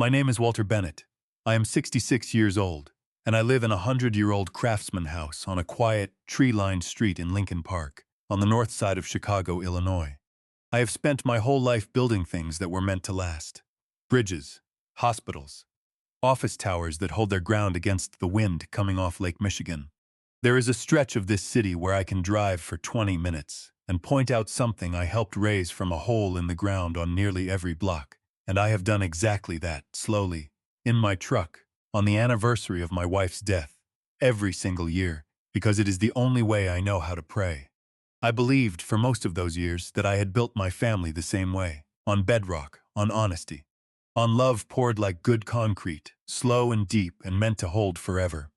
My name is Walter Bennett. I am 66 years old, and I live in a 100-year-old craftsman house on a quiet, tree-lined street in Lincoln Park, on the north side of Chicago, Illinois. I have spent my whole life building things that were meant to last. Bridges, hospitals, office towers that hold their ground against the wind coming off Lake Michigan. There is a stretch of this city where I can drive for 20 minutes and point out something I helped raise from a hole in the ground on nearly every block. And I have done exactly that, slowly, in my truck, on the anniversary of my wife's death, every single year, because it is the only way I know how to pray. I believed for most of those years that I had built my family the same way, on bedrock, on honesty, on love poured like good concrete, slow and deep and meant to hold forever.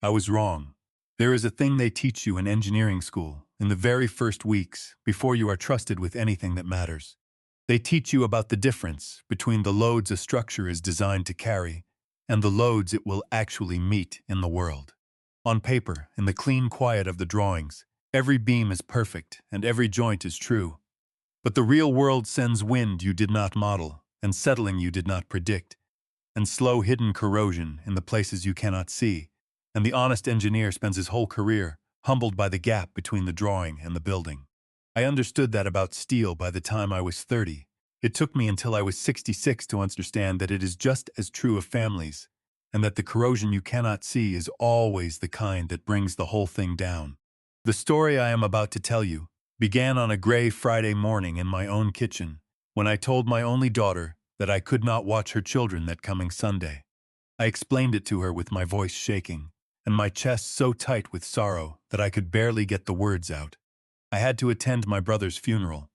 I was wrong. There is a thing they teach you in engineering school, in the very first weeks, before you are trusted with anything that matters. They teach you about the difference between the loads a structure is designed to carry and the loads it will actually meet in the world. On paper, in the clean quiet of the drawings, every beam is perfect and every joint is true. But the real world sends wind you did not model, and settling you did not predict, and slow hidden corrosion in the places you cannot see, and the honest engineer spends his whole career humbled by the gap between the drawing and the building. I understood that about steel by the time I was 30. It took me until I was 66 to understand that it is just as true of families, and that the corrosion you cannot see is always the kind that brings the whole thing down. The story I am about to tell you began on a gray Friday morning in my own kitchen, when I told my only daughter that I could not watch her children that coming Sunday. I explained it to her with my voice shaking, and my chest so tight with sorrow that I could barely get the words out. I had to attend my brother's funeral.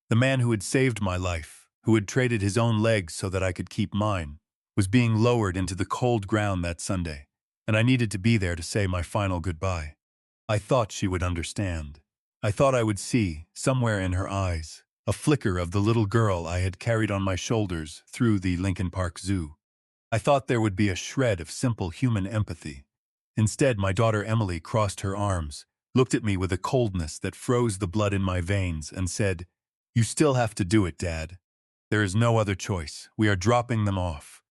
The man who had saved my life, who had traded his own legs so that I could keep mine, was being lowered into the cold ground that Sunday, and I needed to be there to say my final goodbye. I thought she would understand. I thought I would see, somewhere in her eyes, a flicker of the little girl I had carried on my shoulders through the Lincoln Park Zoo. I thought there would be a shred of simple human empathy. Instead, my daughter Emily crossed her arms, looked at me with a coldness that froze the blood in my veins, and said, "You still have to do it, Dad. There is no other choice. We are dropping them off."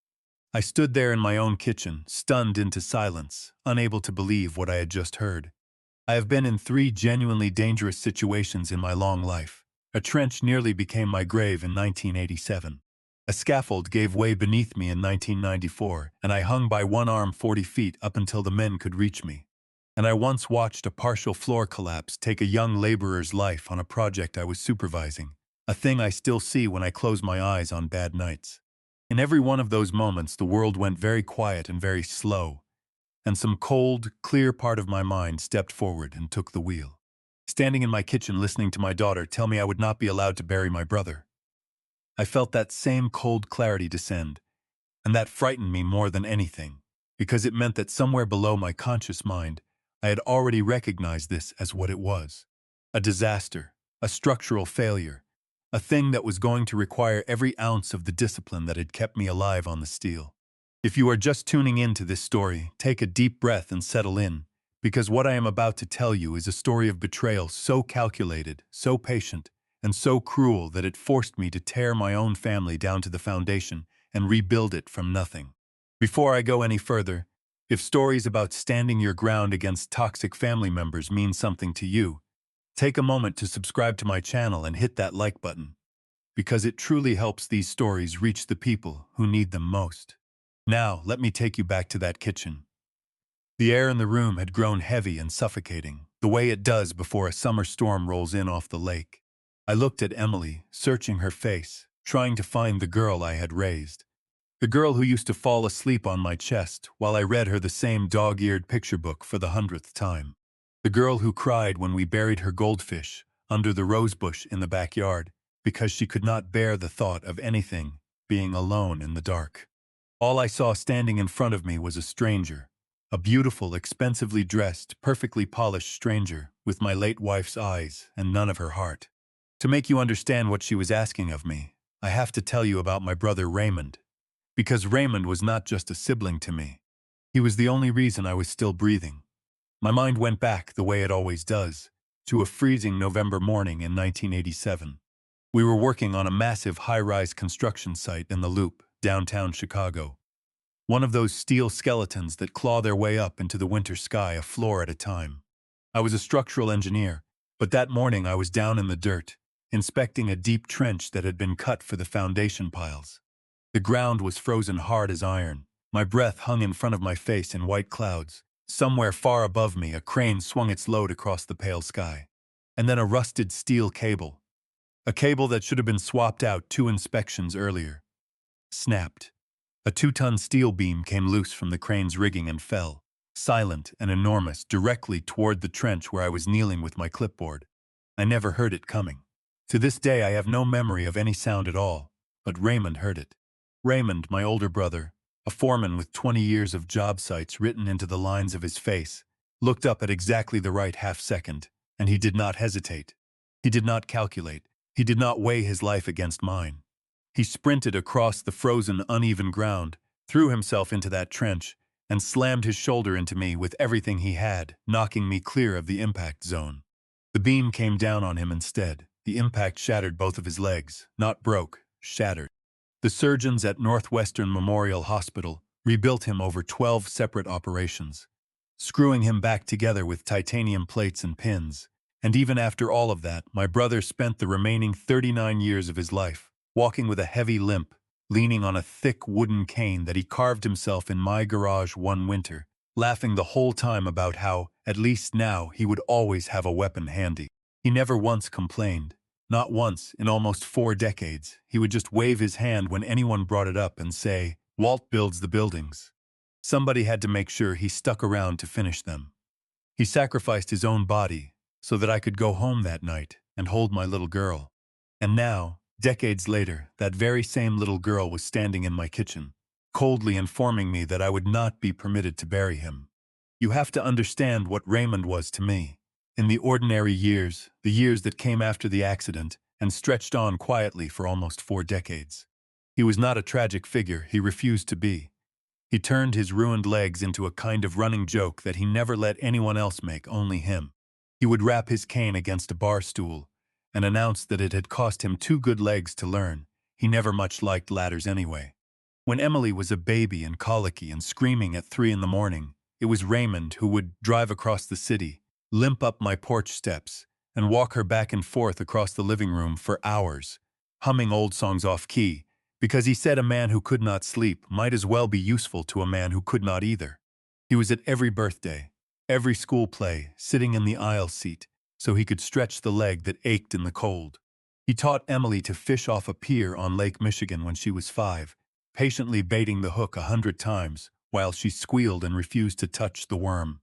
I stood there in my own kitchen, stunned into silence, unable to believe what I had just heard. I have been in 3 genuinely dangerous situations in my long life. A trench nearly became my grave in 1987. A scaffold gave way beneath me in 1994, and I hung by one arm 40 feet up until the men could reach me. And I once watched a partial floor collapse take a young laborer's life on a project I was supervising, a thing I still see when I close my eyes on bad nights. In every one of those moments, the world went very quiet and very slow, and some cold, clear part of my mind stepped forward and took the wheel. Standing in my kitchen listening to my daughter tell me I would not be allowed to bury my brother, I felt that same cold clarity descend, and that frightened me more than anything, because it meant that somewhere below my conscious mind, I had already recognized this as what it was: a disaster, a structural failure, a thing that was going to require every ounce of the discipline that had kept me alive on the steel. If you are just tuning in to this story, take a deep breath and settle in, because what I am about to tell you is a story of betrayal so calculated, so patient, and so cruel that it forced me to tear my own family down to the foundation and rebuild it from nothing. Before I go any further, if stories about standing your ground against toxic family members mean something to you, take a moment to subscribe to my channel and hit that like button, because it truly helps these stories reach the people who need them most. Now, let me take you back to that kitchen. The air in the room had grown heavy and suffocating, the way it does before a summer storm rolls in off the lake. I looked at Emily, searching her face, trying to find the girl I had raised. The girl who used to fall asleep on my chest while I read her the same dog-eared picture book for the 100th time. The girl who cried when we buried her goldfish under the rosebush in the backyard because she could not bear the thought of anything being alone in the dark. All I saw standing in front of me was a stranger, a beautiful, expensively dressed, perfectly polished stranger with my late wife's eyes and none of her heart. To make you understand what she was asking of me, I have to tell you about my brother Raymond. Because Raymond was not just a sibling to me. He was the only reason I was still breathing. My mind went back, the way it always does, to a freezing November morning in 1987. We were working on a massive high-rise construction site in the Loop, downtown Chicago. One of those steel skeletons that claw their way up into the winter sky a floor at a time. I was a structural engineer, but that morning I was down in the dirt, inspecting a deep trench that had been cut for the foundation piles. The ground was frozen hard as iron. My breath hung in front of my face in white clouds. Somewhere far above me, a crane swung its load across the pale sky. And then a rusted steel cable. A cable that should have been swapped out 2 inspections earlier. Snapped. A 2-ton steel beam came loose from the crane's rigging and fell, silent and enormous, directly toward the trench where I was kneeling with my clipboard. I never heard it coming. To this day I have no memory of any sound at all, but Raymond heard it. Raymond, my older brother, a foreman with 20 years of job sites written into the lines of his face, looked up at exactly the right half-second, and he did not hesitate. He did not calculate. He did not weigh his life against mine. He sprinted across the frozen, uneven ground, threw himself into that trench, and slammed his shoulder into me with everything he had, knocking me clear of the impact zone. The beam came down on him instead. The impact shattered both of his legs, not broke, shattered. The surgeons at Northwestern Memorial Hospital rebuilt him over 12 separate operations, screwing him back together with titanium plates and pins. And even after all of that, my brother spent the remaining 39 years of his life walking with a heavy limp, leaning on a thick wooden cane that he carved himself in my garage one winter, laughing the whole time about how, at least now, he would always have a weapon handy. He never once complained. Not once in almost 4 decades. He would just wave his hand when anyone brought it up and say, "Walt builds the buildings." Somebody had to make sure he stuck around to finish them. He sacrificed his own body so that I could go home that night and hold my little girl. And now, decades later, that very same little girl was standing in my kitchen, coldly informing me that I would not be permitted to bury him. You have to understand what Raymond was to me. In the ordinary years, the years that came after the accident, and stretched on quietly for almost 4 decades. He was not a tragic figure, he refused to be. He turned his ruined legs into a kind of running joke that he never let anyone else make, only him. He would rap his cane against a bar stool, and announce that it had cost him 2 good legs to learn. He never much liked ladders anyway. When Emily was a baby and colicky and screaming at 3 in the morning, it was Raymond who would drive across the city, limp up my porch steps, and walk her back and forth across the living room for hours, humming old songs off-key, because he said a man who could not sleep might as well be useful to a man who could not either. He was at every birthday, every school play, sitting in the aisle seat, so he could stretch the leg that ached in the cold. He taught Emily to fish off a pier on Lake Michigan when she was 5, patiently baiting the hook 100 times, while she squealed and refused to touch the worm.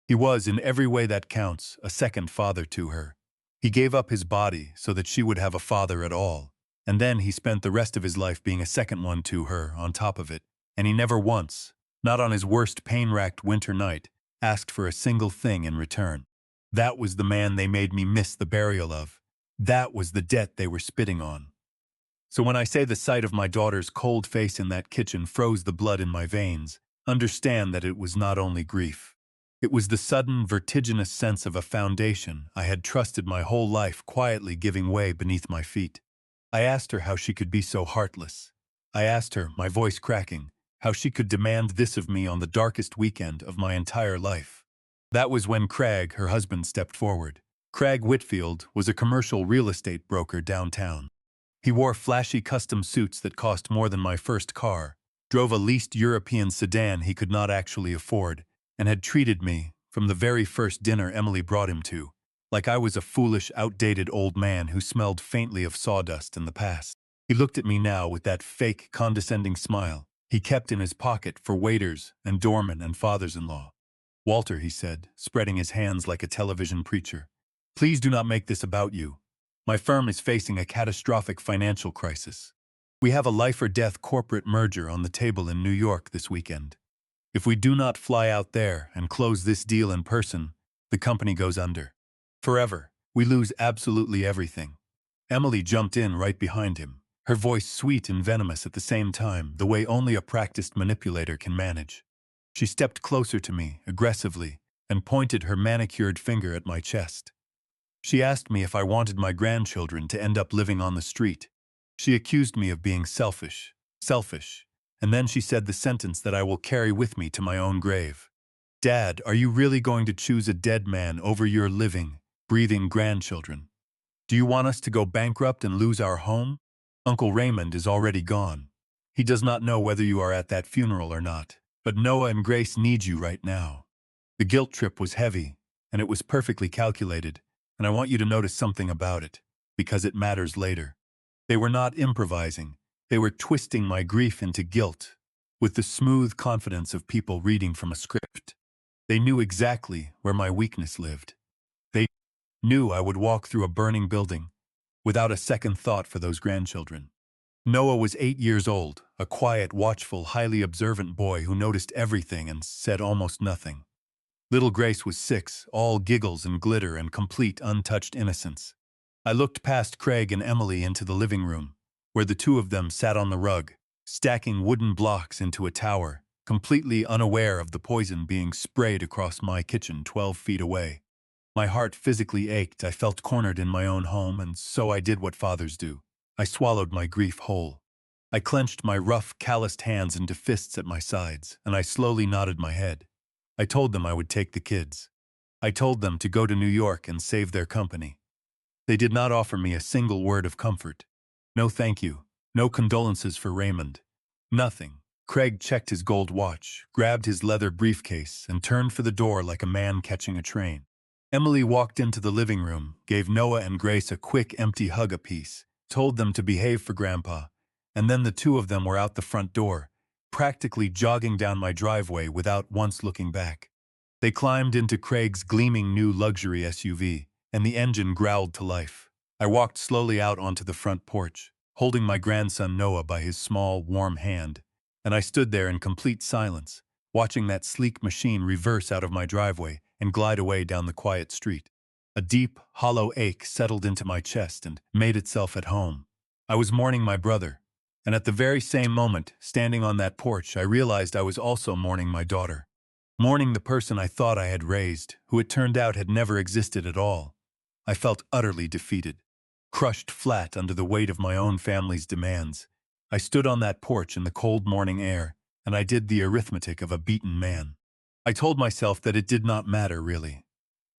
He was, in every way that counts, a second father to her. He gave up his body so that she would have a father at all, and then he spent the rest of his life being a second one to her on top of it, and he never once, not on his worst pain-racked winter night, asked for a single thing in return. That was the man they made me miss the burial of. That was the debt they were spitting on. So when I say the sight of my daughter's cold face in that kitchen froze the blood in my veins, understand that it was not only grief. It was the sudden, vertiginous sense of a foundation I had trusted my whole life quietly giving way beneath my feet. I asked her how she could be so heartless. I asked her, my voice cracking, how she could demand this of me on the darkest weekend of my entire life. That was when Craig, her husband, stepped forward. Craig Whitfield was a commercial real estate broker downtown. He wore flashy custom suits that cost more than my first car, drove a leased European sedan he could not actually afford, and had treated me, from the very first dinner Emily brought him to, like I was a foolish, outdated old man who smelled faintly of sawdust in the past. He looked at me now with that fake, condescending smile he kept in his pocket for waiters and doormen and fathers-in-law. "Walter," he said, spreading his hands like a television preacher, "please do not make this about you. My firm is facing a catastrophic financial crisis. We have a life-or-death corporate merger on the table in New York this weekend. If we do not fly out there and close this deal in person, the company goes under. Forever. We lose absolutely everything." Emily jumped in right behind him, her voice sweet and venomous at the same time, the way only a practiced manipulator can manage. She stepped closer to me, aggressively, and pointed her manicured finger at my chest. She asked me if I wanted my grandchildren to end up living on the street. She accused me of being selfish. Selfish. And then she said the sentence that I will carry with me to my own grave. Dad, are you really going to choose a dead man over your living, breathing grandchildren? Do you want us to go bankrupt and lose our home? Uncle Raymond is already gone. He does not know whether you are at that funeral or not, but Noah and Grace need you right now. The guilt trip was heavy, and it was perfectly calculated, and I want you to notice something about it, because it matters later. They were not improvising. They were twisting my grief into guilt, with the smooth confidence of people reading from a script. They knew exactly where my weakness lived. They knew I would walk through a burning building, without a second thought for those grandchildren. Noah was 8 years old, a quiet, watchful, highly observant boy who noticed everything and said almost nothing. Little Grace was 6, all giggles and glitter and complete untouched innocence. I looked past Craig and Emily into the living room, where the two of them sat on the rug, stacking wooden blocks into a tower, completely unaware of the poison being sprayed across my kitchen 12 feet away. My heart physically ached. I felt cornered in my own home, and so I did what fathers do. I swallowed my grief whole. I clenched my rough, calloused hands into fists at my sides, and I slowly nodded my head. I told them I would take the kids. I told them to go to New York and save their company. They did not offer me a single word of comfort. No thank you. No condolences for Raymond. Nothing. Craig checked his gold watch, grabbed his leather briefcase, and turned for the door like a man catching a train. Emily walked into the living room, gave Noah and Grace a quick, empty hug apiece, told them to behave for Grandpa, and then the two of them were out the front door, practically jogging down my driveway without once looking back. They climbed into Craig's gleaming new luxury SUV, and the engine growled to life. I walked slowly out onto the front porch, holding my grandson Noah by his small, warm hand, and I stood there in complete silence, watching that sleek machine reverse out of my driveway and glide away down the quiet street. A deep, hollow ache settled into my chest and made itself at home. I was mourning my brother, and at the very same moment, standing on that porch, I realized I was also mourning my daughter. Mourning the person I thought I had raised, who it turned out had never existed at all. I felt utterly defeated, crushed flat under the weight of my own family's demands. I stood on that porch in the cold morning air, and I did the arithmetic of a beaten man. I told myself that it did not matter, really.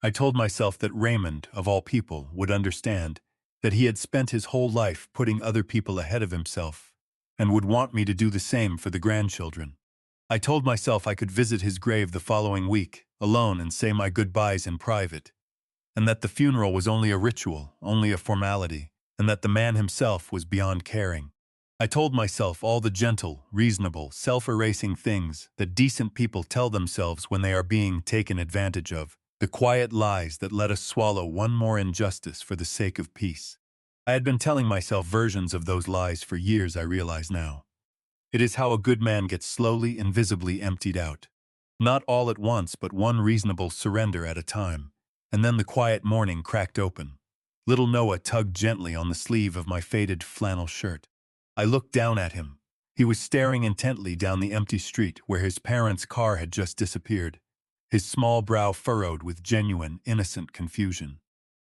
I told myself that Raymond, of all people, would understand, that he had spent his whole life putting other people ahead of himself, and would want me to do the same for the grandchildren. I told myself I could visit his grave the following week, alone, and say my goodbyes in private, and that the funeral was only a ritual, only a formality, and that the man himself was beyond caring. I told myself all the gentle, reasonable, self-erasing things that decent people tell themselves when they are being taken advantage of, the quiet lies that let us swallow one more injustice for the sake of peace. I had been telling myself versions of those lies for years, I realize now. It is how a good man gets slowly and visibly emptied out. Not all at once, but one reasonable surrender at a time. And then the quiet morning cracked open. Little Noah tugged gently on the sleeve of my faded flannel shirt. I looked down at him. He was staring intently down the empty street where his parents' car had just disappeared, his small brow furrowed with genuine, innocent confusion.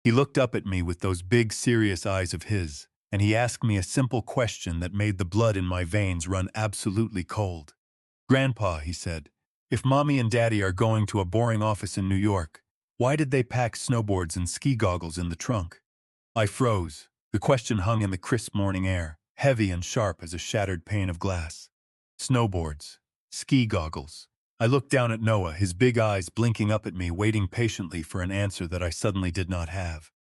He looked up at me with those big, serious eyes of his, and he asked me a simple question that made the blood in my veins run absolutely cold. "Grandpa," he said, "if Mommy and Daddy are going to a boring office in New York, why did they pack snowboards and ski goggles in the trunk?" I froze. The question hung in the crisp morning air, heavy and sharp as a shattered pane of glass. Snowboards. Ski goggles. I looked down at Noah, his big eyes blinking up at me, waiting patiently for an answer that I suddenly did not have.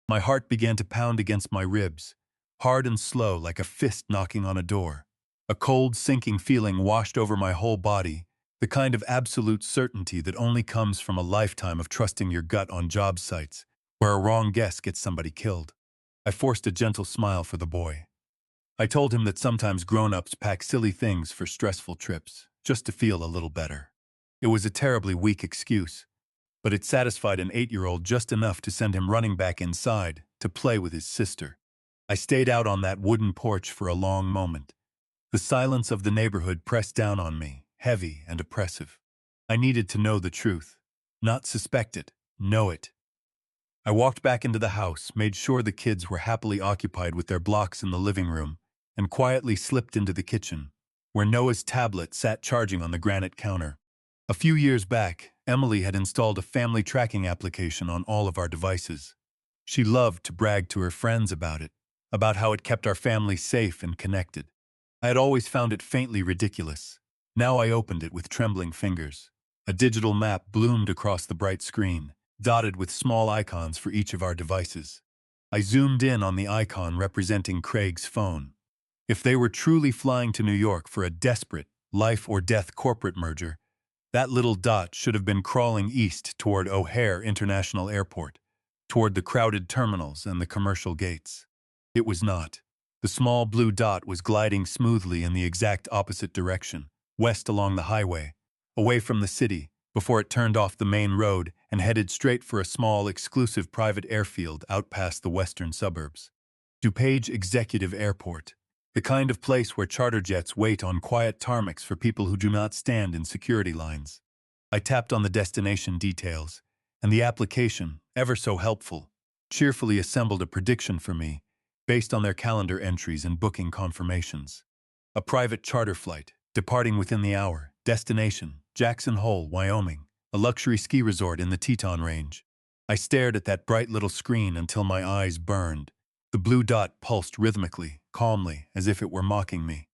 My heart began to pound against my ribs, hard and slow like a fist knocking on a door. A cold, sinking feeling washed over my whole body, the kind of absolute certainty that only comes from a lifetime of trusting your gut on job sites, where a wrong guess gets somebody killed. I forced a gentle smile for the boy. I told him that sometimes grown-ups pack silly things for stressful trips, just to feel a little better. It was a terribly weak excuse, but it satisfied an 8-year-old just enough to send him running back inside to play with his sister. I stayed out on that wooden porch for a long moment. The silence of the neighborhood pressed down on me, heavy and oppressive. I needed to know the truth. Not suspect it, know it. I walked back into the house, made sure the kids were happily occupied with their blocks in the living room, and quietly slipped into the kitchen. where Noah's tablet sat charging on the granite counter. A few years back, Emily had installed a family tracking application on all of our devices. She loved to brag to her friends about how it kept our family safe and connected. I had always found it faintly ridiculous. Now I opened it with trembling fingers. A digital map bloomed across the bright screen, dotted with small icons for each of our devices. I zoomed in on the icon representing Craig's phone. If they were truly flying to New York for a desperate, life-or-death corporate merger, that little dot should have been crawling east toward O'Hare International Airport, toward the crowded terminals and the commercial gates. It was not. The small blue dot was gliding smoothly in the exact opposite direction, west along the highway, away from the city, before it turned off the main road and headed straight for a small, exclusive private airfield out past the western suburbs. DuPage Executive Airport, the kind of place where charter jets wait on quiet tarmacs for people who do not stand in security lines. I tapped on the destination details, and the application, ever so helpful, cheerfully assembled a prediction for me, based on their calendar entries and booking confirmations. A private charter flight, departing within the hour, destination, Jackson Hole, Wyoming, a luxury ski resort in the Teton Range. I stared at that bright little screen until my eyes burned. The blue dot pulsed rhythmically, calmly, as if it were mocking me.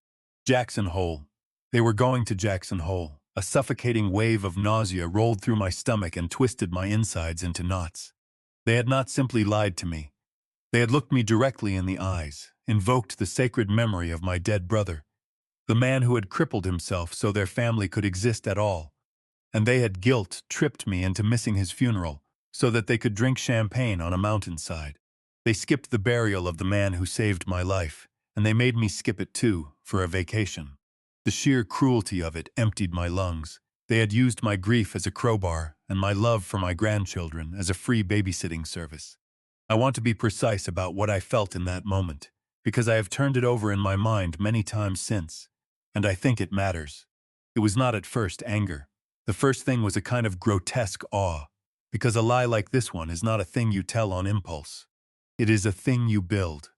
Jackson Hole. They were going to Jackson Hole. A suffocating wave of nausea rolled through my stomach and twisted my insides into knots. They had not simply lied to me. They had looked me directly in the eyes, invoked the sacred memory of my dead brother, the man who had crippled himself so their family could exist at all, and they had guilt-tripped me into missing his funeral so that they could drink champagne on a mountainside. They skipped the burial of the man who saved my life, and they made me skip it too, for a vacation. The sheer cruelty of it emptied my lungs. They had used my grief as a crowbar and my love for my grandchildren as a free babysitting service. I want to be precise about what I felt in that moment, because I have turned it over in my mind many times since, and I think it matters. It was not at first anger. The first thing was a kind of grotesque awe, because a lie like this one is not a thing you tell on impulse. It is a thing you build.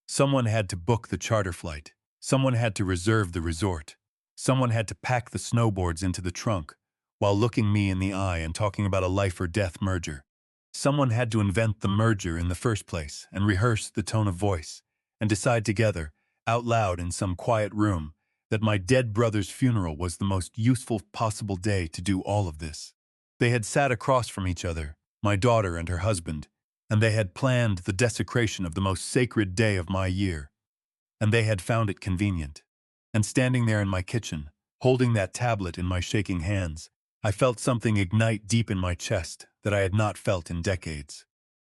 Someone had to book the charter flight. Someone had to reserve the resort. Someone had to pack the snowboards into the trunk, while looking me in the eye and talking about a life-or-death merger. Someone had to invent the merger in the first place and rehearse the tone of voice, and decide together, out loud in some quiet room, that my dead brother's funeral was the most useful possible day to do all of this. They had sat across from each other, my daughter and her husband, and they had planned the desecration of the most sacred day of my year. And they had found it convenient. And standing there in my kitchen, holding that tablet in my shaking hands, I felt something ignite deep in my chest that I had not felt in decades.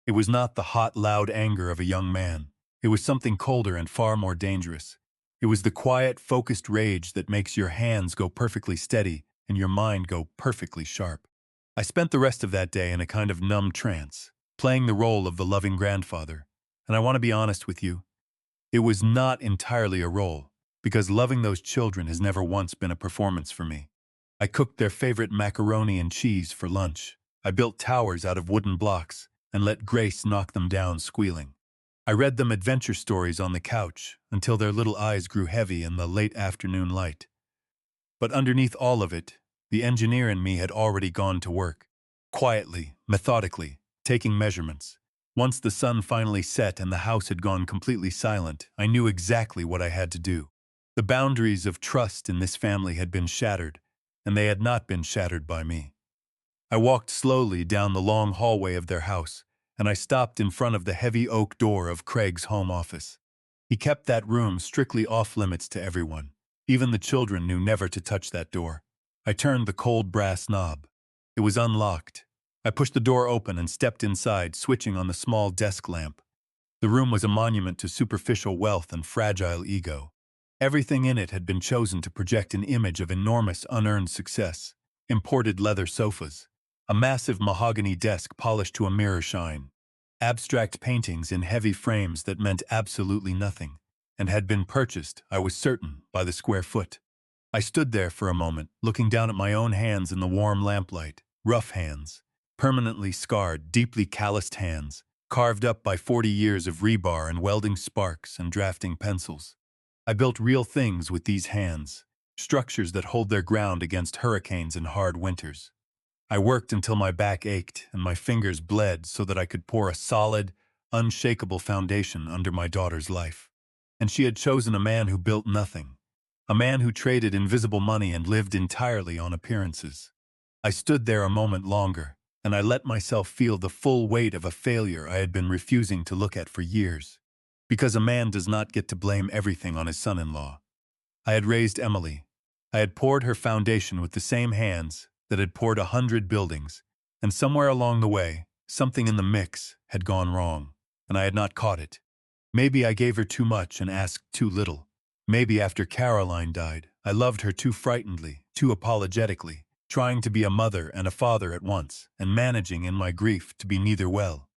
It was not the hot, loud anger of a young man. It was something colder and far more dangerous. It was the quiet, focused rage that makes your hands go perfectly steady and your mind go perfectly sharp. I spent the rest of that day in a kind of numb trance, playing the role of the loving grandfather. And I want to be honest with you, it was not entirely a role, because loving those children has never once been a performance for me. I cooked their favorite macaroni and cheese for lunch. I built towers out of wooden blocks and let Grace knock them down squealing. I read them adventure stories on the couch until their little eyes grew heavy in the late afternoon light. But underneath all of it, the engineer in me had already gone to work, quietly, methodically, taking measurements. Once the sun finally set and the house had gone completely silent, I knew exactly what I had to do. The boundaries of trust in this family had been shattered, and they had not been shattered by me. I walked slowly down the long hallway of their house, and I stopped in front of the heavy oak door of Craig's home office. He kept that room strictly off-limits to everyone. Even the children knew never to touch that door. I turned the cold brass knob. It was unlocked. I pushed the door open and stepped inside, switching on the small desk lamp. The room was a monument to superficial wealth and fragile ego. Everything in it had been chosen to project an image of enormous unearned success. Imported leather sofas, a massive mahogany desk polished to a mirror shine, abstract paintings in heavy frames that meant absolutely nothing, and had been purchased, I was certain, by the square foot. I stood there for a moment, looking down at my own hands in the warm lamplight, rough hands, permanently scarred, deeply calloused hands, carved up by 40 years of rebar and welding sparks and drafting pencils. I built real things with these hands, structures that hold their ground against hurricanes and hard winters. I worked until my back ached and my fingers bled so that I could pour a solid, unshakable foundation under my daughter's life. And she had chosen a man who built nothing, a man who traded invisible money and lived entirely on appearances. I stood there a moment longer, and I let myself feel the full weight of a failure I had been refusing to look at for years. Because a man does not get to blame everything on his son-in-law. I had raised Emily. I had poured her foundation with the same hands that had poured 100 buildings, and somewhere along the way, something in the mix had gone wrong, and I had not caught it. Maybe I gave her too much and asked too little. Maybe after Caroline died, I loved her too frightenedly, too apologetically, trying to be a mother and a father at once, and managing in my grief to be neither well.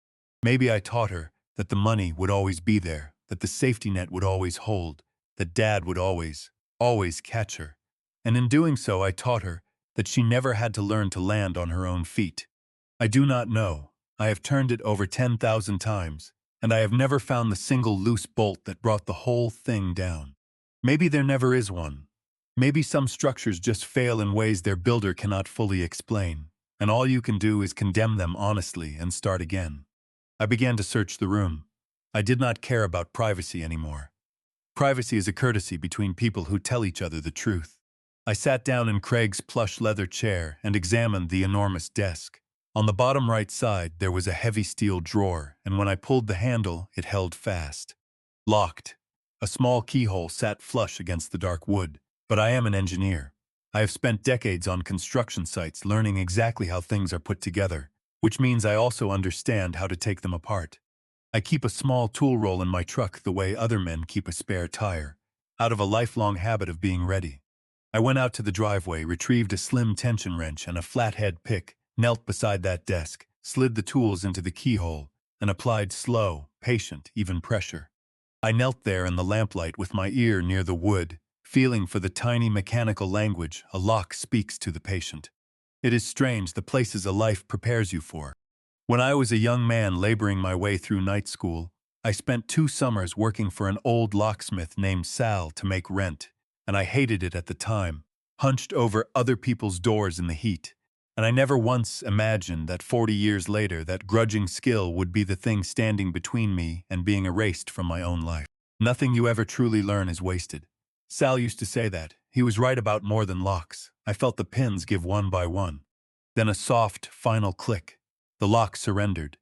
Maybe I taught her that the money would always be there, that the safety net would always hold, that Dad would always catch her. And in doing so, I taught her that she never had to learn to land on her own feet. I do not know. I have turned it over 10,000 times, and I have never found the single loose bolt that brought the whole thing down. Maybe there never is one. Maybe some structures just fail in ways their builder cannot fully explain, and all you can do is condemn them honestly and start again. I began to search the room. I did not care about privacy anymore. Privacy is a courtesy between people who tell each other the truth. I sat down in Craig's plush leather chair and examined the enormous desk. On the bottom right side, there was a heavy steel drawer, and when I pulled the handle, it held fast. Locked. A small keyhole sat flush against the dark wood. But I am an engineer. I have spent decades on construction sites learning exactly how things are put together, which means I also understand how to take them apart. I keep a small tool roll in my truck the way other men keep a spare tire, out of a lifelong habit of being ready. I went out to the driveway, retrieved a slim tension wrench and a flathead pick, knelt beside that desk, slid the tools into the keyhole, and applied slow, patient, even pressure. I knelt there in the lamplight with my ear near the wood, feeling for the tiny mechanical language a lock speaks to the patient. It is strange the places a life prepares you for. When I was a young man laboring my way through night school, I spent 2 summers working for an old locksmith named Sal to make rent, and I hated it at the time, hunched over other people's doors in the heat. And I never once imagined that 40 years later that grudging skill would be the thing standing between me and being erased from my own life. Nothing you ever truly learn is wasted. Sal used to say that. He was right about more than locks. I felt the pins give one by one. Then a soft, final click. The lock surrendered.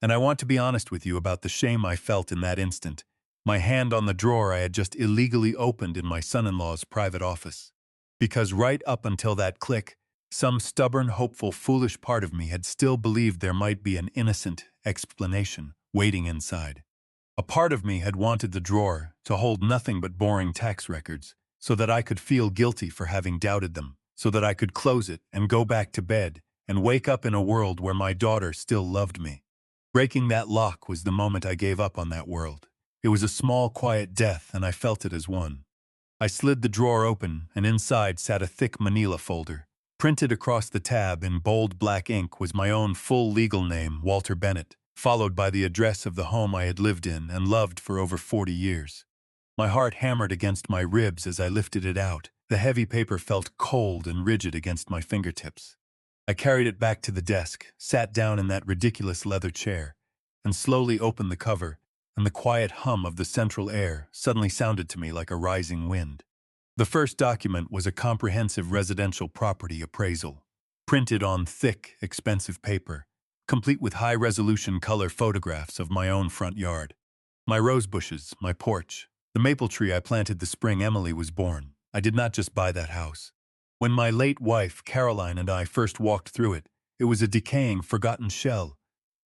And I want to be honest with you about the shame I felt in that instant. My hand on the drawer I had just illegally opened in my son-in-law's private office. Because right up until that click, some stubborn, hopeful, foolish part of me had still believed there might be an innocent explanation waiting inside. A part of me had wanted the drawer to hold nothing but boring tax records, so that I could feel guilty for having doubted them, so that I could close it and go back to bed and wake up in a world where my daughter still loved me. Breaking that lock was the moment I gave up on that world. It was a small, quiet death, and I felt it as one. I slid the drawer open, and inside sat a thick manila folder. Printed across the tab in bold black ink was my own full legal name, Walter Bennett, followed by the address of the home I had lived in and loved for over 40 years. My heart hammered against my ribs as I lifted it out. The heavy paper felt cold and rigid against my fingertips. I carried it back to the desk, sat down in that ridiculous leather chair, and slowly opened the cover, and the quiet hum of the central air suddenly sounded to me like a rising wind. The first document was a comprehensive residential property appraisal, printed on thick, expensive paper, complete with high-resolution color photographs of my own front yard. My rose bushes, my porch, the maple tree I planted the spring Emily was born. I did not just buy that house. When my late wife, Caroline, and I first walked through it, it was a decaying, forgotten shell,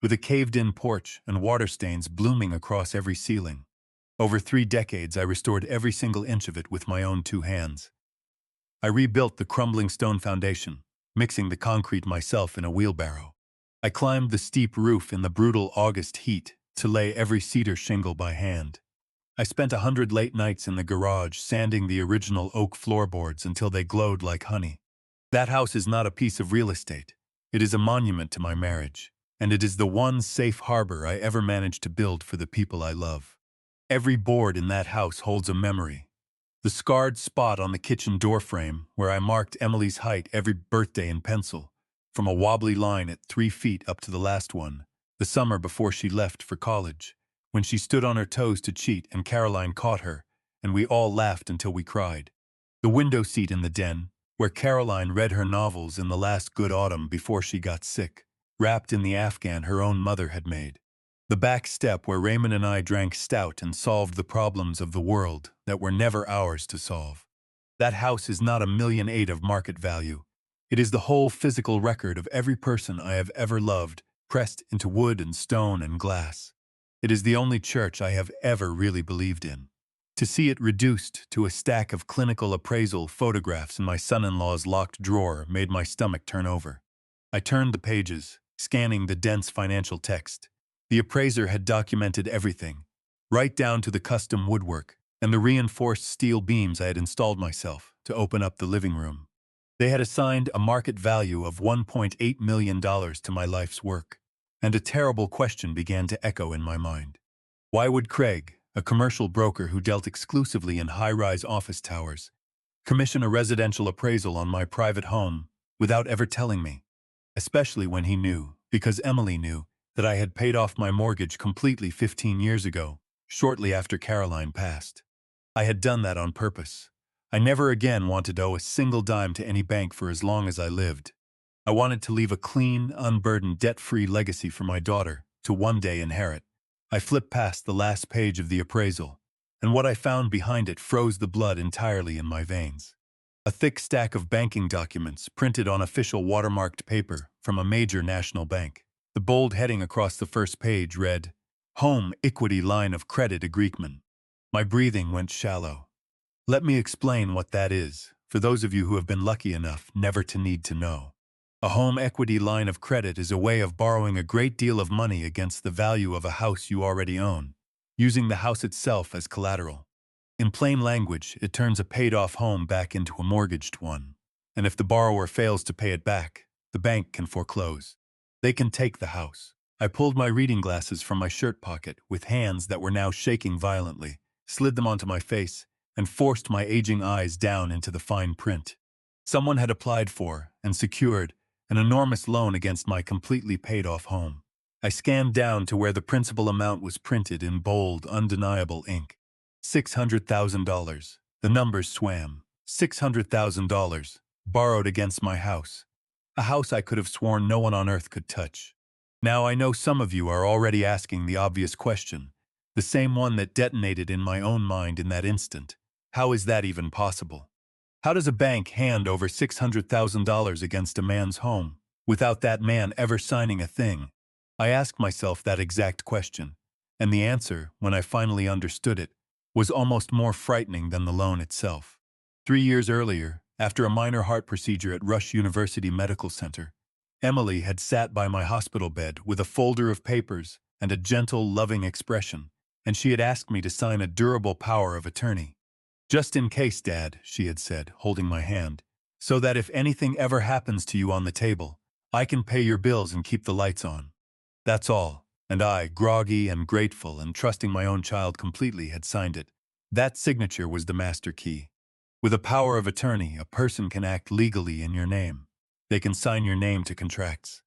with a caved-in porch and water stains blooming across every ceiling. Over 3 decades, I restored every single inch of it with my own 2 hands. I rebuilt the crumbling stone foundation, mixing the concrete myself in a wheelbarrow. I climbed the steep roof in the brutal August heat to lay every cedar shingle by hand. I spent 100 late nights in the garage sanding the original oak floorboards until they glowed like honey. That house is not a piece of real estate. It is a monument to my marriage, and it is the one safe harbor I ever managed to build for the people I love. Every board in that house holds a memory, The scarred spot on the kitchen doorframe where I marked Emily's height every birthday in pencil, from a wobbly line at 3 feet up to the last one, the summer before she left for college, when she stood on her toes to cheat and Caroline caught her, and we all laughed until we cried. The window seat in the den, where Caroline read her novels in the last good autumn before she got sick, wrapped in the Afghan her own mother had made. The back step where Raymond and I drank stout and solved the problems of the world that were never ours to solve. That house is not $1,800,000 of market value. It is the whole physical record of every person I have ever loved, pressed into wood and stone and glass. It is the only church I have ever really believed in. To see it reduced to a stack of clinical appraisal photographs in my son-in-law's locked drawer made my stomach turn over. I turned the pages, scanning the dense financial text. The appraiser had documented everything, right down to the custom woodwork and the reinforced steel beams I had installed myself to open up the living room. They had assigned a market value of $1.8 million to my life's work, and a terrible question began to echo in my mind. Why would Craig, a commercial broker who dealt exclusively in high-rise office towers, commission a residential appraisal on my private home without ever telling me? Especially when he knew, because Emily knew, that I had paid off my mortgage completely 15 years ago, shortly after Caroline passed. I had done that on purpose. I never again wanted to owe a single dime to any bank for as long as I lived. I wanted to leave a clean, unburdened, debt-free legacy for my daughter to one day inherit. I flipped past the last page of the appraisal, and what I found behind it froze the blood entirely in my veins. A thick stack of banking documents printed on official watermarked paper from a major national bank. The bold heading across the first page read, "Home Equity Line of Credit Agreement." My breathing went shallow. Let me explain what that is, for those of you who have been lucky enough never to need to know. A home equity line of credit is a way of borrowing a great deal of money against the value of a house you already own, using the house itself as collateral. In plain language, it turns a paid-off home back into a mortgaged one, and if the borrower fails to pay it back, the bank can foreclose. They can take the house. I pulled my reading glasses from my shirt pocket with hands that were now shaking violently, slid them onto my face, and forced my aging eyes down into the fine print. Someone had applied for and secured an enormous loan against my completely paid-off home. I scanned down to where the principal amount was printed in bold, undeniable ink. $600,000. The numbers swam. $600,000, borrowed against my house. A house I could have sworn no one on earth could touch. Now I know some of you are already asking the obvious question, the same one that detonated in my own mind in that instant. How is that even possible? How does a bank hand over $600,000 against a man's home, without that man ever signing a thing? I asked myself that exact question, and the answer, when I finally understood it, was almost more frightening than the loan itself. 3 years earlier, after a minor heart procedure at Rush University Medical Center, Emily had sat by my hospital bed with a folder of papers and a gentle, loving expression, and she had asked me to sign a durable power of attorney. "Just in case, Dad," she had said, holding my hand, "so that if anything ever happens to you on the table, I can pay your bills and keep the lights on." That's all, and I, groggy and grateful and trusting my own child completely, had signed it. That signature was the master key. With a power of attorney, a person can act legally in your name. They can sign your name to contracts.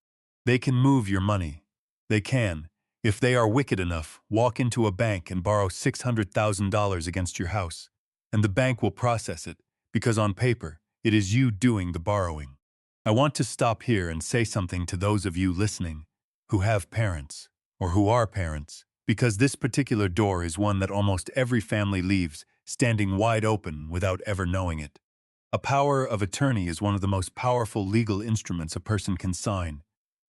They can move your money. They can, if they are wicked enough, walk into a bank and borrow $600,000 against your house, and the bank will process it, because on paper, it is you doing the borrowing. I want to stop here and say something to those of you listening who have parents, or who are parents, because this particular door is one that almost every family leaves standing wide open without ever knowing it. A power of attorney is one of the most powerful legal instruments a person can sign,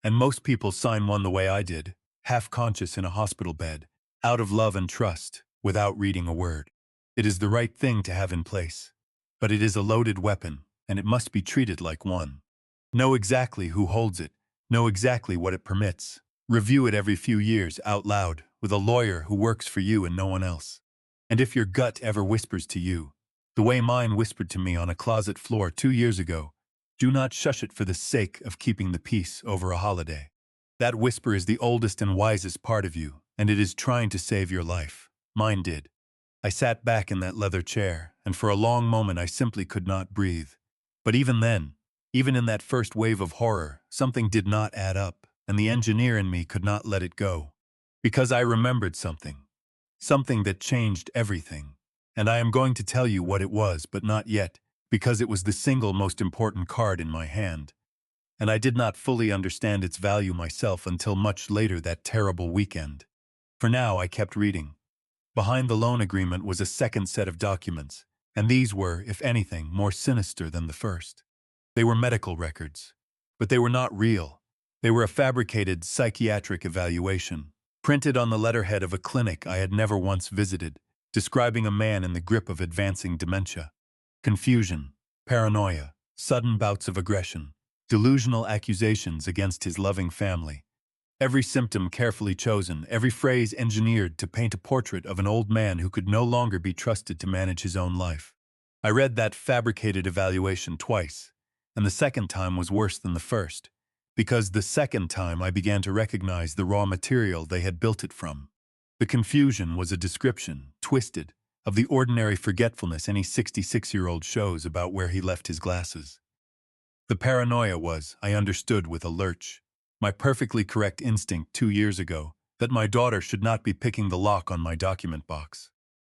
and most people sign one the way I did, half-conscious in a hospital bed, out of love and trust, without reading a word. It is the right thing to have in place, but it is a loaded weapon, and it must be treated like one. Know exactly who holds it, know exactly what it permits. Review it every few years out loud with a lawyer who works for you and no one else. And if your gut ever whispers to you, the way mine whispered to me on a closet floor 2 years ago, do not shush it for the sake of keeping the peace over a holiday. That whisper is the oldest and wisest part of you, and it is trying to save your life. Mine did. I sat back in that leather chair, and for a long moment I simply could not breathe. But even then, even in that first wave of horror, something did not add up, and the engineer in me could not let it go. Because I remembered something. Something that changed everything. And I am going to tell you what it was, but not yet, because it was the single most important card in my hand. And I did not fully understand its value myself until much later that terrible weekend. For now, I kept reading. Behind the loan agreement was a second set of documents, and these were, if anything, more sinister than the first. They were medical records. But they were not real. They were a fabricated psychiatric evaluation, printed on the letterhead of a clinic I had never once visited, describing a man in the grip of advancing dementia. Confusion, paranoia, sudden bouts of aggression, delusional accusations against his loving family. Every symptom carefully chosen, every phrase engineered to paint a portrait of an old man who could no longer be trusted to manage his own life. I read that fabricated evaluation twice, and the second time was worse than the first, because the second time I began to recognize the raw material they had built it from. The confusion was a description, twisted, of the ordinary forgetfulness any 66-year-old shows about where he left his glasses. The paranoia was, I understood with a lurch, my perfectly correct instinct 2 years ago, that my daughter should not be picking the lock on my document box.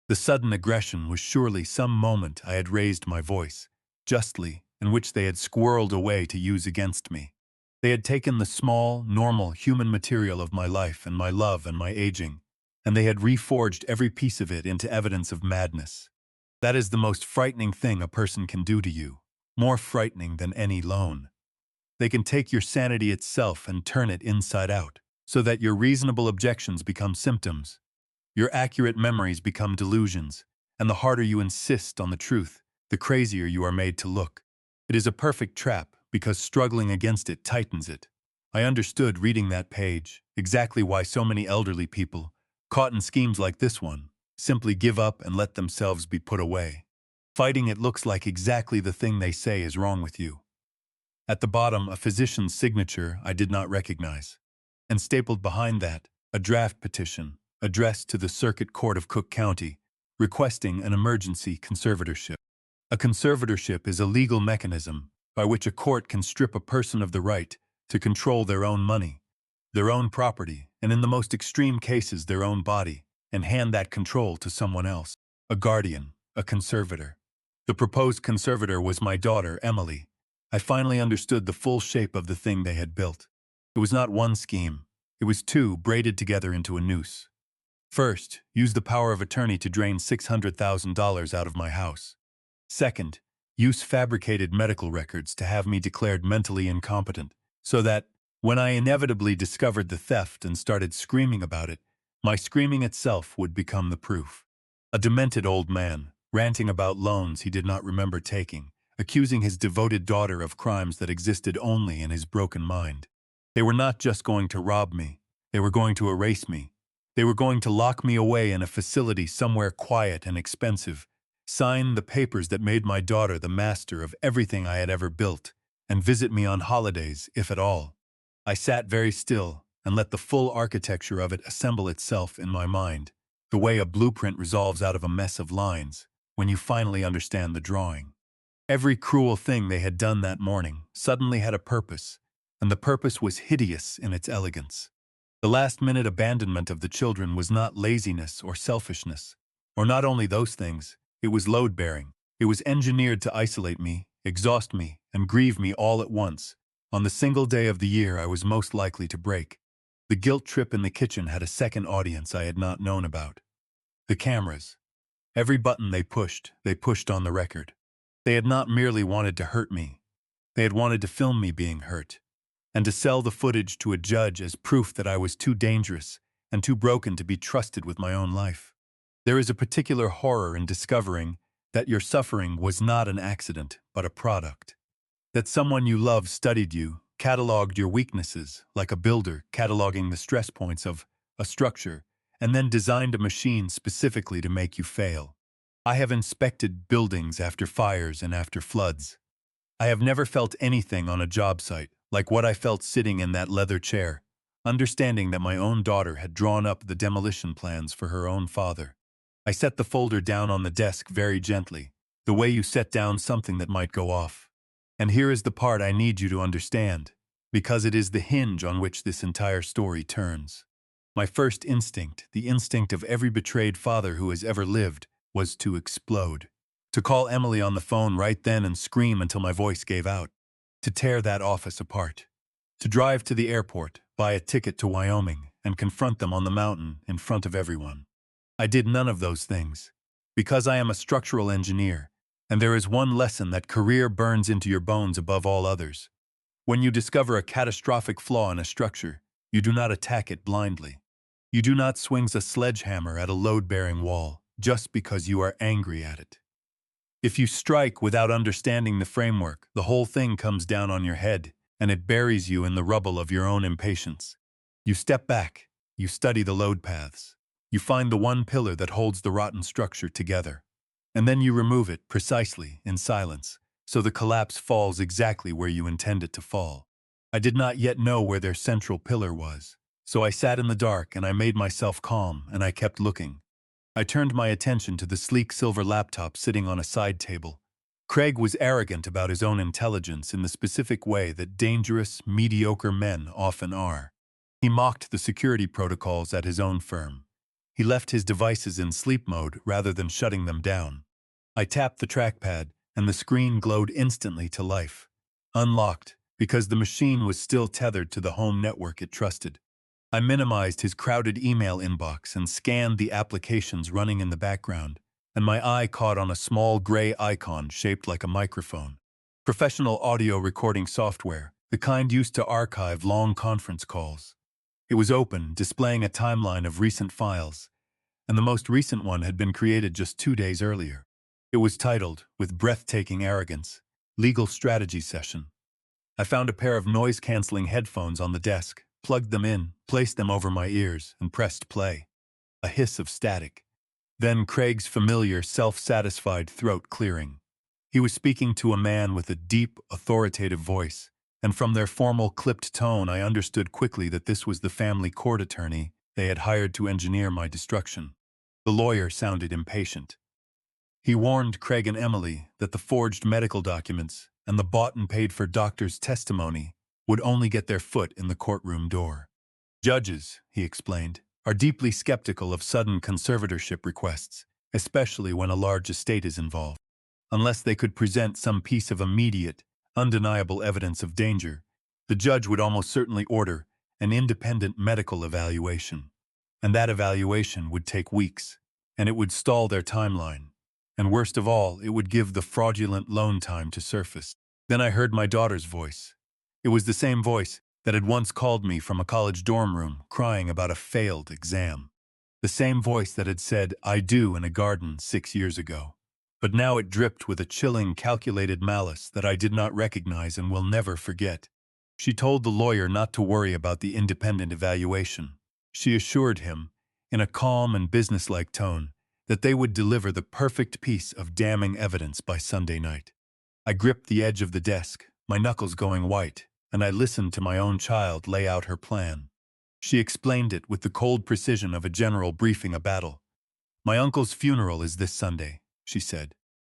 The sudden aggression was surely some moment I had raised my voice, justly, in which they had squirreled away to use against me. They had taken the small, normal human material of my life and my love and my aging, and they had reforged every piece of it into evidence of madness. That is the most frightening thing a person can do to you, more frightening than any loan. They can take your sanity itself and turn it inside out, so that your reasonable objections become symptoms, your accurate memories become delusions, and the harder you insist on the truth, the crazier you are made to look. It is a perfect trap, because struggling against it tightens it. I understood reading that page exactly why so many elderly people, caught in schemes like this one, simply give up and let themselves be put away. Fighting it looks like exactly the thing they say is wrong with you. At the bottom, a physician's signature I did not recognize, and stapled behind that, a draft petition addressed to the Circuit Court of Cook County, requesting an emergency conservatorship. A conservatorship is a legal mechanism by which a court can strip a person of the right to control their own money, their own property, and in the most extreme cases their own body, and hand that control to someone else, a guardian, a conservator. The proposed conservator was my daughter, Emily. I finally understood the full shape of the thing they had built. It was not one scheme. It was two braided together into a noose. First, use the power of attorney to drain $600,000 out of my house. Second, use fabricated medical records to have me declared mentally incompetent, so that, when I inevitably discovered the theft and started screaming about it, my screaming itself would become the proof. A demented old man, ranting about loans he did not remember taking, accusing his devoted daughter of crimes that existed only in his broken mind. They were not just going to rob me, they were going to erase me. They were going to lock me away in a facility somewhere quiet and expensive, sign the papers that made my daughter the master of everything I had ever built, and visit me on holidays, if at all. I sat very still and let the full architecture of it assemble itself in my mind, the way a blueprint resolves out of a mess of lines, when you finally understand the drawing. Every cruel thing they had done that morning suddenly had a purpose, and the purpose was hideous in its elegance. The last-minute abandonment of the children was not laziness or selfishness, or not only those things, it was load-bearing. It was engineered to isolate me, exhaust me, and grieve me all at once, on the single day of the year I was most likely to break. The guilt trip in the kitchen had a second audience I had not known about. The cameras. Every button they pushed on the record. They had not merely wanted to hurt me. They had wanted to film me being hurt, and to sell the footage to a judge as proof that I was too dangerous and too broken to be trusted with my own life. There is a particular horror in discovering that your suffering was not an accident, but a product. That someone you love studied you, cataloged your weaknesses, like a builder cataloging the stress points of a structure, and then designed a machine specifically to make you fail. I have inspected buildings after fires and after floods. I have never felt anything on a job site like what I felt sitting in that leather chair, understanding that my own daughter had drawn up the demolition plans for her own father. I set the folder down on the desk very gently, The way you set down something that might go off. And here is the part I need you to understand, because it is the hinge on which this entire story turns. My first instinct, the instinct of every betrayed father who has ever lived, was to explode. To call Emily on the phone right then and scream until my voice gave out. To tear that office apart. To drive to the airport, buy a ticket to Wyoming, and confront them on the mountain in front of everyone. I did none of those things. Because I am a structural engineer, and there is one lesson that career burns into your bones above all others. When you discover a catastrophic flaw in a structure, you do not attack it blindly. You do not swing a sledgehammer at a load-bearing wall just because you are angry at it. If you strike without understanding the framework, the whole thing comes down on your head, and it buries you in the rubble of your own impatience. You step back, you study the load paths, you find the one pillar that holds the rotten structure together, and then you remove it precisely in silence, so the collapse falls exactly where you intend it to fall. I did not yet know where their central pillar was, so I sat in the dark and I made myself calm and I kept looking. I turned my attention to the sleek silver laptop sitting on a side table. Craig was arrogant about his own intelligence in the specific way that dangerous, mediocre men often are. He mocked the security protocols at his own firm. He left his devices in sleep mode rather than shutting them down. I tapped the trackpad, and the screen glowed instantly to life. Unlocked, because the machine was still tethered to the home network it trusted. I minimized his crowded email inbox and scanned the applications running in the background, and my eye caught on a small gray icon shaped like a microphone. Professional audio recording software, the kind used to archive long conference calls. It was open, displaying a timeline of recent files, and the most recent one had been created just 2 days earlier. It was titled, with breathtaking arrogance, Legal Strategy Session. I found a pair of noise-canceling headphones on the desk, plugged them in, placed them over my ears, and pressed play. A hiss of static. Then Craig's familiar, self-satisfied throat clearing. He was speaking to a man with a deep, authoritative voice, and from their formal, clipped tone I understood quickly that this was the family court attorney they had hired to engineer my destruction. The lawyer sounded impatient. He warned Craig and Emily that the forged medical documents and the bought and paid for doctor's testimony would only get their foot in the courtroom door. Judges, he explained, are deeply skeptical of sudden conservatorship requests, especially when a large estate is involved. Unless they could present some piece of immediate, undeniable evidence of danger, the judge would almost certainly order an independent medical evaluation. And that evaluation would take weeks, and it would stall their timeline. And worst of all, it would give the fraudulent loan time to surface. Then I heard my daughter's voice. It was the same voice that had once called me from a college dorm room crying about a failed exam. The same voice that had said, "I do" in a garden 6 years ago. But now it dripped with a chilling, calculated malice that I did not recognize and will never forget. She told the lawyer not to worry about the independent evaluation. She assured him, in a calm and businesslike tone, that they would deliver the perfect piece of damning evidence by Sunday night. I gripped the edge of the desk, my knuckles going white, and I listened to my own child lay out her plan. She explained it with the cold precision of a general briefing a battle. "My uncle's funeral is this Sunday," she said.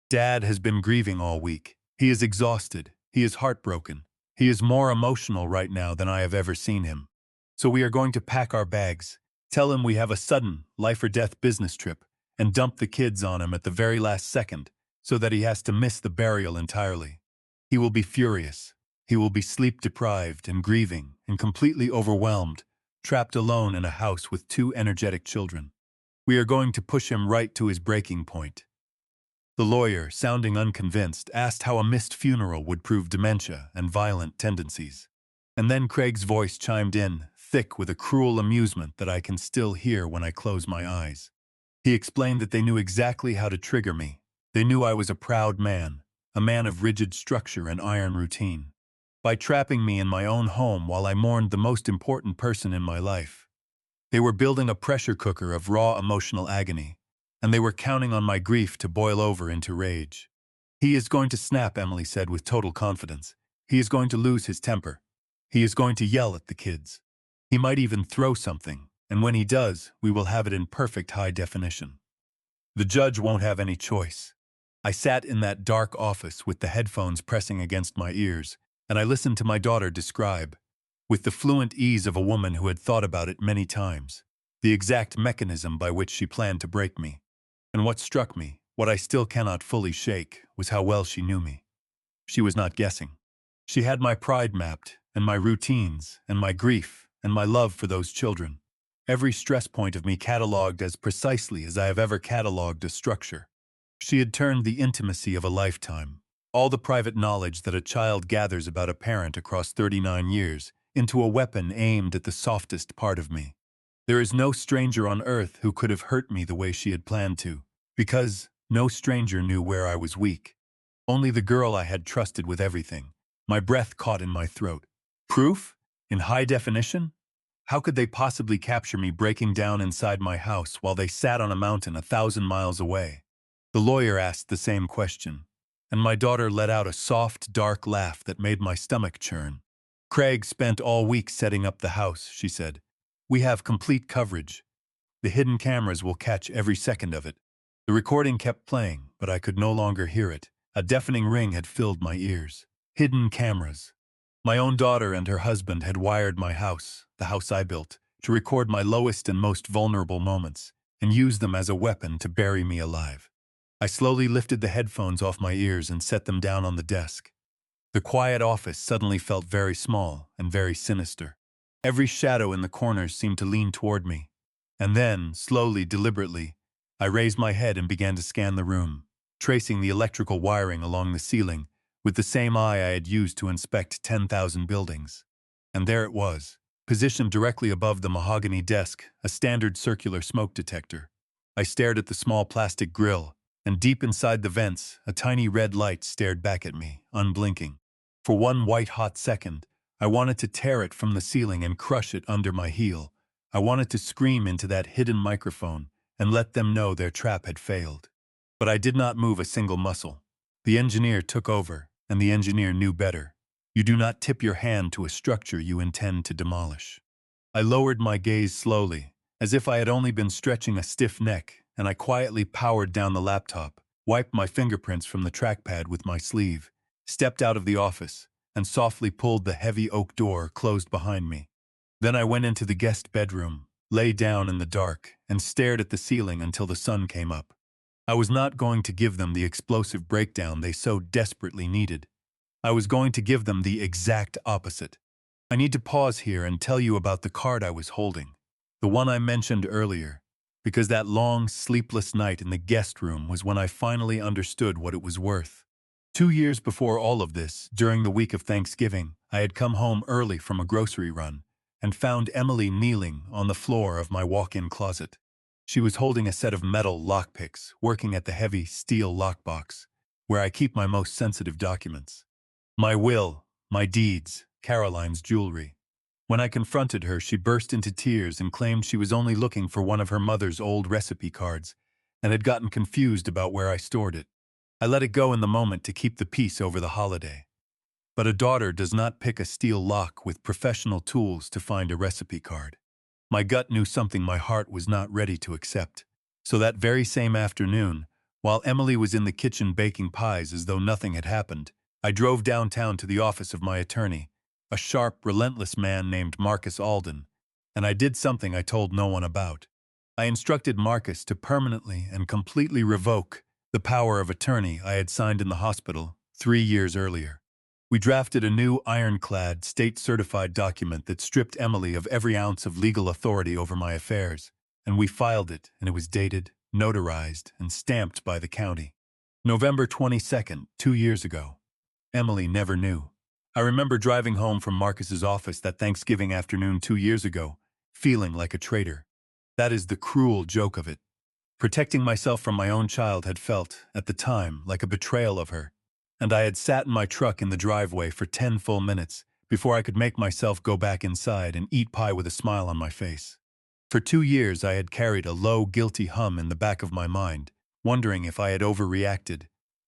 "Dad has been grieving all week. He is exhausted. He is heartbroken. He is more emotional right now than I have ever seen him. So we are going to pack our bags, tell him we have a sudden, life-or-death business trip, and dump the kids on him at the very last second, so that he has to miss the burial entirely. He will be furious. He will be sleep-deprived and grieving and completely overwhelmed, trapped alone in a house with 2 energetic children. We are going to push him right to his breaking point." The lawyer, sounding unconvinced, asked how a missed funeral would prove dementia and violent tendencies. And then Craig's voice chimed in, thick with a cruel amusement that I can still hear when I close my eyes. He explained that they knew exactly how to trigger me. They knew I was a proud man, a man of rigid structure and iron routine. By trapping me in my own home while I mourned the most important person in my life. They were building a pressure cooker of raw emotional agony, and they were counting on my grief to boil over into rage. "He is going to snap," Emily said with total confidence. "He is going to lose his temper. He is going to yell at the kids. He might even throw something, and when he does, we will have it in perfect high definition. The judge won't have any choice. I sat in that dark office with the headphones pressing against my ears, and I listened to my daughter describe, with the fluent ease of a woman who had thought about it many times, the exact mechanism by which she planned to break me. And what struck me, what I still cannot fully shake, was how well she knew me. She was not guessing. She had my pride mapped, and my routines, and my grief, and my love for those children. Every stress point of me catalogued as precisely as I have ever catalogued a structure. She had turned the intimacy of a lifetime, all the private knowledge that a child gathers about a parent across 39 years, into a weapon aimed at the softest part of me. There is no stranger on earth who could have hurt me the way she had planned to, because no stranger knew where I was weak. Only the girl I had trusted with everything. My breath caught in my throat. Proof? In high definition? How could they possibly capture me breaking down inside my house while they sat on a mountain 1,000 miles away? The lawyer asked the same question, and my daughter let out a soft, dark laugh that made my stomach churn. Craig spent all week setting up the house, she said. We have complete coverage. The hidden cameras will catch every second of it. The recording kept playing, but I could no longer hear it. A deafening ring had filled my ears. Hidden cameras. My own daughter and her husband had wired my house, the house I built, to record my lowest and most vulnerable moments, and use them as a weapon to bury me alive. I slowly lifted the headphones off my ears and set them down on the desk. The quiet office suddenly felt very small and very sinister. Every shadow in the corners seemed to lean toward me. And then, slowly, deliberately, I raised my head and began to scan the room, tracing the electrical wiring along the ceiling with the same eye I had used to inspect 10,000 buildings. And there it was, positioned directly above the mahogany desk, a standard circular smoke detector. I stared at the small plastic grill, and deep inside the vents, a tiny red light stared back at me, unblinking. For one white-hot second, I wanted to tear it from the ceiling and crush it under my heel. I wanted to scream into that hidden microphone and let them know their trap had failed. But I did not move a single muscle. The engineer took over, and the engineer knew better. You do not tip your hand to a structure you intend to demolish. I lowered my gaze slowly, as if I had only been stretching a stiff neck, and I quietly powered down the laptop, wiped my fingerprints from the trackpad with my sleeve, stepped out of the office, and softly pulled the heavy oak door closed behind me. Then I went into the guest bedroom, lay down in the dark, and stared at the ceiling until the sun came up. I was not going to give them the explosive breakdown they so desperately needed. I was going to give them the exact opposite. I need to pause here and tell you about the card I was holding, the one I mentioned earlier, because that long, sleepless night in the guest room was when I finally understood what it was worth. 2 years before all of this, during the week of Thanksgiving, I had come home early from a grocery run and found Emily kneeling on the floor of my walk-in closet. She was holding a set of metal lockpicks, working at the heavy steel lockbox, where I keep my most sensitive documents. My will, my deeds, Caroline's jewelry. When I confronted her, she burst into tears and claimed she was only looking for one of her mother's old recipe cards and had gotten confused about where I stored it. I let it go in the moment to keep the peace over the holiday. But a daughter does not pick a steel lock with professional tools to find a recipe card. My gut knew something my heart was not ready to accept. So that very same afternoon, while Emily was in the kitchen baking pies as though nothing had happened, I drove downtown to the office of my attorney, a sharp, relentless man named Marcus Alden, and I did something I told no one about. I instructed Marcus to permanently and completely revoke the power of attorney I had signed in the hospital 3 years earlier. We drafted a new ironclad, state-certified document that stripped Emily of every ounce of legal authority over my affairs, and we filed it, and it was dated, notarized, and stamped by the county. November 22nd, 2 years ago. Emily never knew. I remember driving home from Marcus's office that Thanksgiving afternoon 2 years ago, feeling like a traitor. That is the cruel joke of it. Protecting myself from my own child had felt, at the time, like a betrayal of her, and I had sat in my truck in the driveway for 10 full minutes before I could make myself go back inside and eat pie with a smile on my face. For 2 years I had carried a low, guilty hum in the back of my mind, wondering if I had overreacted,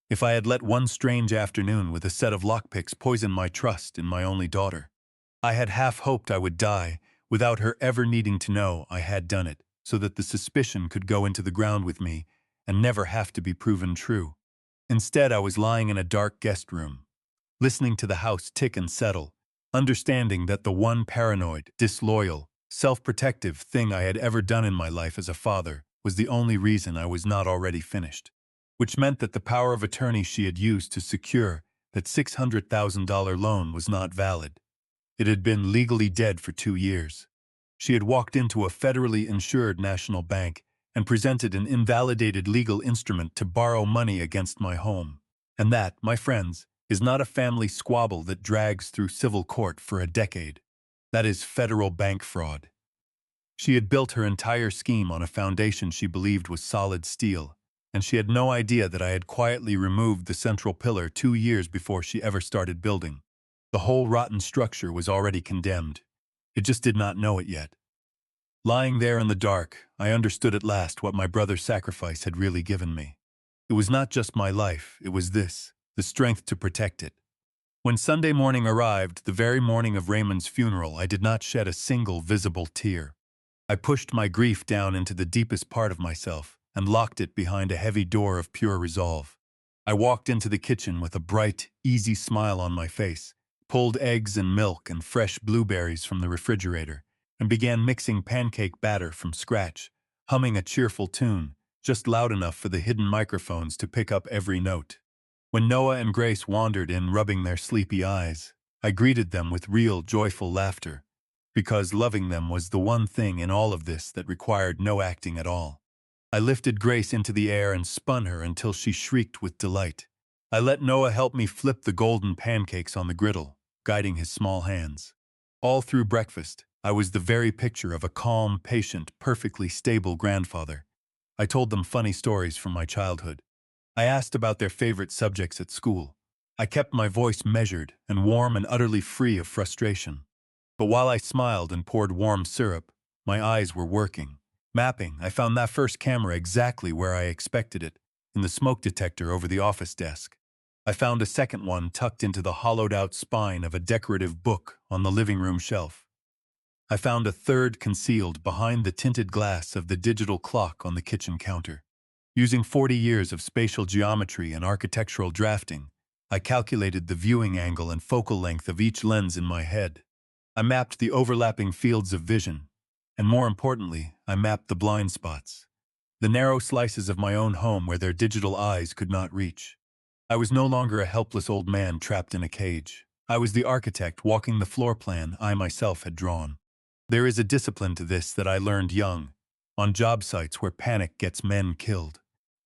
if I had let one strange afternoon with a set of lockpicks poison my trust in my only daughter. I had half hoped I would die without her ever needing to know I had done it, so that the suspicion could go into the ground with me and never have to be proven true. Instead, I was lying in a dark guest room, listening to the house tick and settle, understanding that the one paranoid, disloyal, self-protective thing I had ever done in my life as a father was the only reason I was not already finished, which meant that the power of attorney she had used to secure that $600,000 loan was not valid. It had been legally dead for 2 years. She had walked into a federally insured national bank and presented an invalidated legal instrument to borrow money against my home. And that, my friends, is not a family squabble that drags through civil court for a decade. That is federal bank fraud. She had built her entire scheme on a foundation she believed was solid steel, and she had no idea that I had quietly removed the central pillar 2 years before she ever started building. The whole rotten structure was already condemned. It just did not know it yet. Lying there in the dark, I understood at last what my brother's sacrifice had really given me. It was not just my life, it was this, the strength to protect it. When Sunday morning arrived, the very morning of Raymond's funeral, I did not shed a single visible tear. I pushed my grief down into the deepest part of myself and locked it behind a heavy door of pure resolve. I walked into the kitchen with a bright, easy smile on my face, pulled eggs and milk and fresh blueberries from the refrigerator, and began mixing pancake batter from scratch, humming a cheerful tune, just loud enough for the hidden microphones to pick up every note. When Noah and Grace wandered in, rubbing their sleepy eyes, I greeted them with real, joyful laughter, because loving them was the one thing in all of this that required no acting at all. I lifted Grace into the air and spun her until she shrieked with delight. I let Noah help me flip the golden pancakes on the griddle, guiding his small hands. All through breakfast, I was the very picture of a calm, patient, perfectly stable grandfather. I told them funny stories from my childhood. I asked about their favorite subjects at school. I kept my voice measured and warm and utterly free of frustration. But while I smiled and poured warm syrup, my eyes were working. Mapping, I found that first camera exactly where I expected it, in the smoke detector over the office desk. I found a second one tucked into the hollowed-out spine of a decorative book on the living room shelf. I found a third concealed behind the tinted glass of the digital clock on the kitchen counter. Using 40 years of spatial geometry and architectural drafting, I calculated the viewing angle and focal length of each lens in my head. I mapped the overlapping fields of vision, and more importantly, I mapped the blind spots, the narrow slices of my own home where their digital eyes could not reach. I was no longer a helpless old man trapped in a cage. I was the architect walking the floor plan I myself had drawn. There is a discipline to this that I learned young, on job sites where panic gets men killed.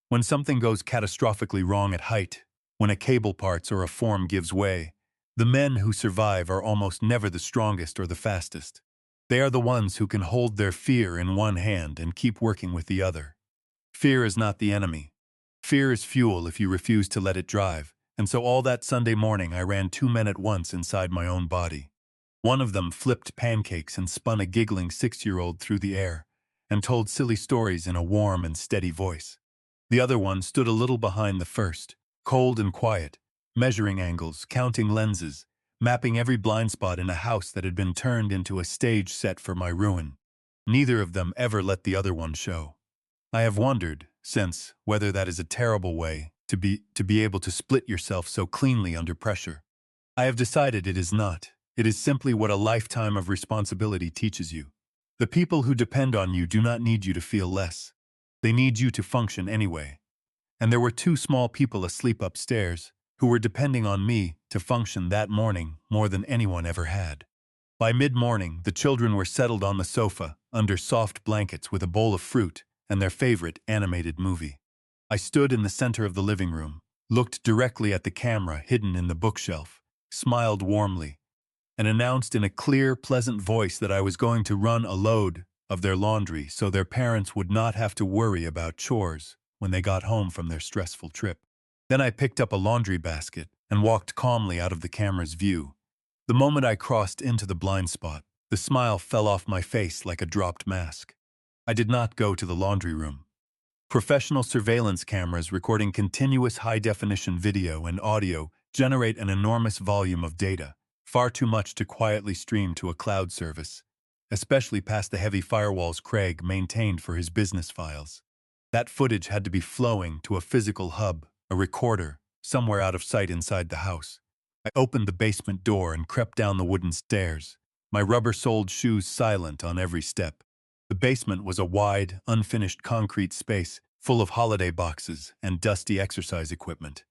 When something goes catastrophically wrong at height, when a cable parts or a form gives way, the men who survive are almost never the strongest or the fastest. They are the ones who can hold their fear in one hand and keep working with the other. Fear is not the enemy. Fear is fuel if you refuse to let it drive, and so all that Sunday morning I ran 2 men at once inside my own body. One of them flipped pancakes and spun a giggling 6-year-old through the air, and told silly stories in a warm and steady voice. The other one stood a little behind the first, cold and quiet, measuring angles, counting lenses, mapping every blind spot in a house that had been turned into a stage set for my ruin. Neither of them ever let the other one show. I have wondered, since, whether that is a terrible way to be able to split yourself so cleanly under pressure. I have decided it is not. It is simply what a lifetime of responsibility teaches you. The people who depend on you do not need you to feel less. They need you to function anyway. And there were 2 small people asleep upstairs who were depending on me to function that morning more than anyone ever had. By mid-morning, the children were settled on the sofa under soft blankets with a bowl of fruit and their favorite animated movie. I stood in the center of the living room, looked directly at the camera hidden in the bookshelf, smiled warmly, and announced in a clear, pleasant voice that I was going to run a load of their laundry so their parents would not have to worry about chores when they got home from their stressful trip. Then I picked up a laundry basket and walked calmly out of the camera's view. The moment I crossed into the blind spot, the smile fell off my face like a dropped mask. I did not go to the laundry room. Professional surveillance cameras recording continuous high-definition video and audio generate an enormous volume of data, far too much to quietly stream to a cloud service, especially past the heavy firewalls Craig maintained for his business files. That footage had to be flowing to a physical hub a recorder, somewhere out of sight inside the house. I opened the basement door and crept down the wooden stairs, my rubber-soled shoes silent on every step. The basement was a wide, unfinished concrete space full of holiday boxes and dusty exercise equipment.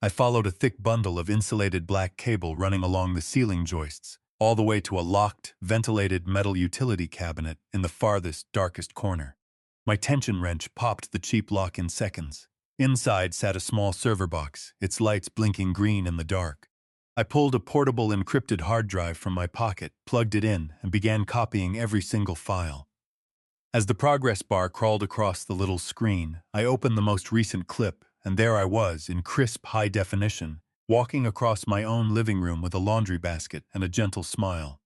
I followed a thick bundle of insulated black cable running along the ceiling joists, all the way to a locked, ventilated metal utility cabinet in the farthest, darkest corner. My tension wrench popped the cheap lock in seconds. Inside sat a small server box, its lights blinking green in the dark. I pulled a portable encrypted hard drive from my pocket, plugged it in, and began copying every single file. As the progress bar crawled across the little screen, I opened the most recent clip, and there I was, in crisp high definition, walking across my own living room with a laundry basket and a gentle smile.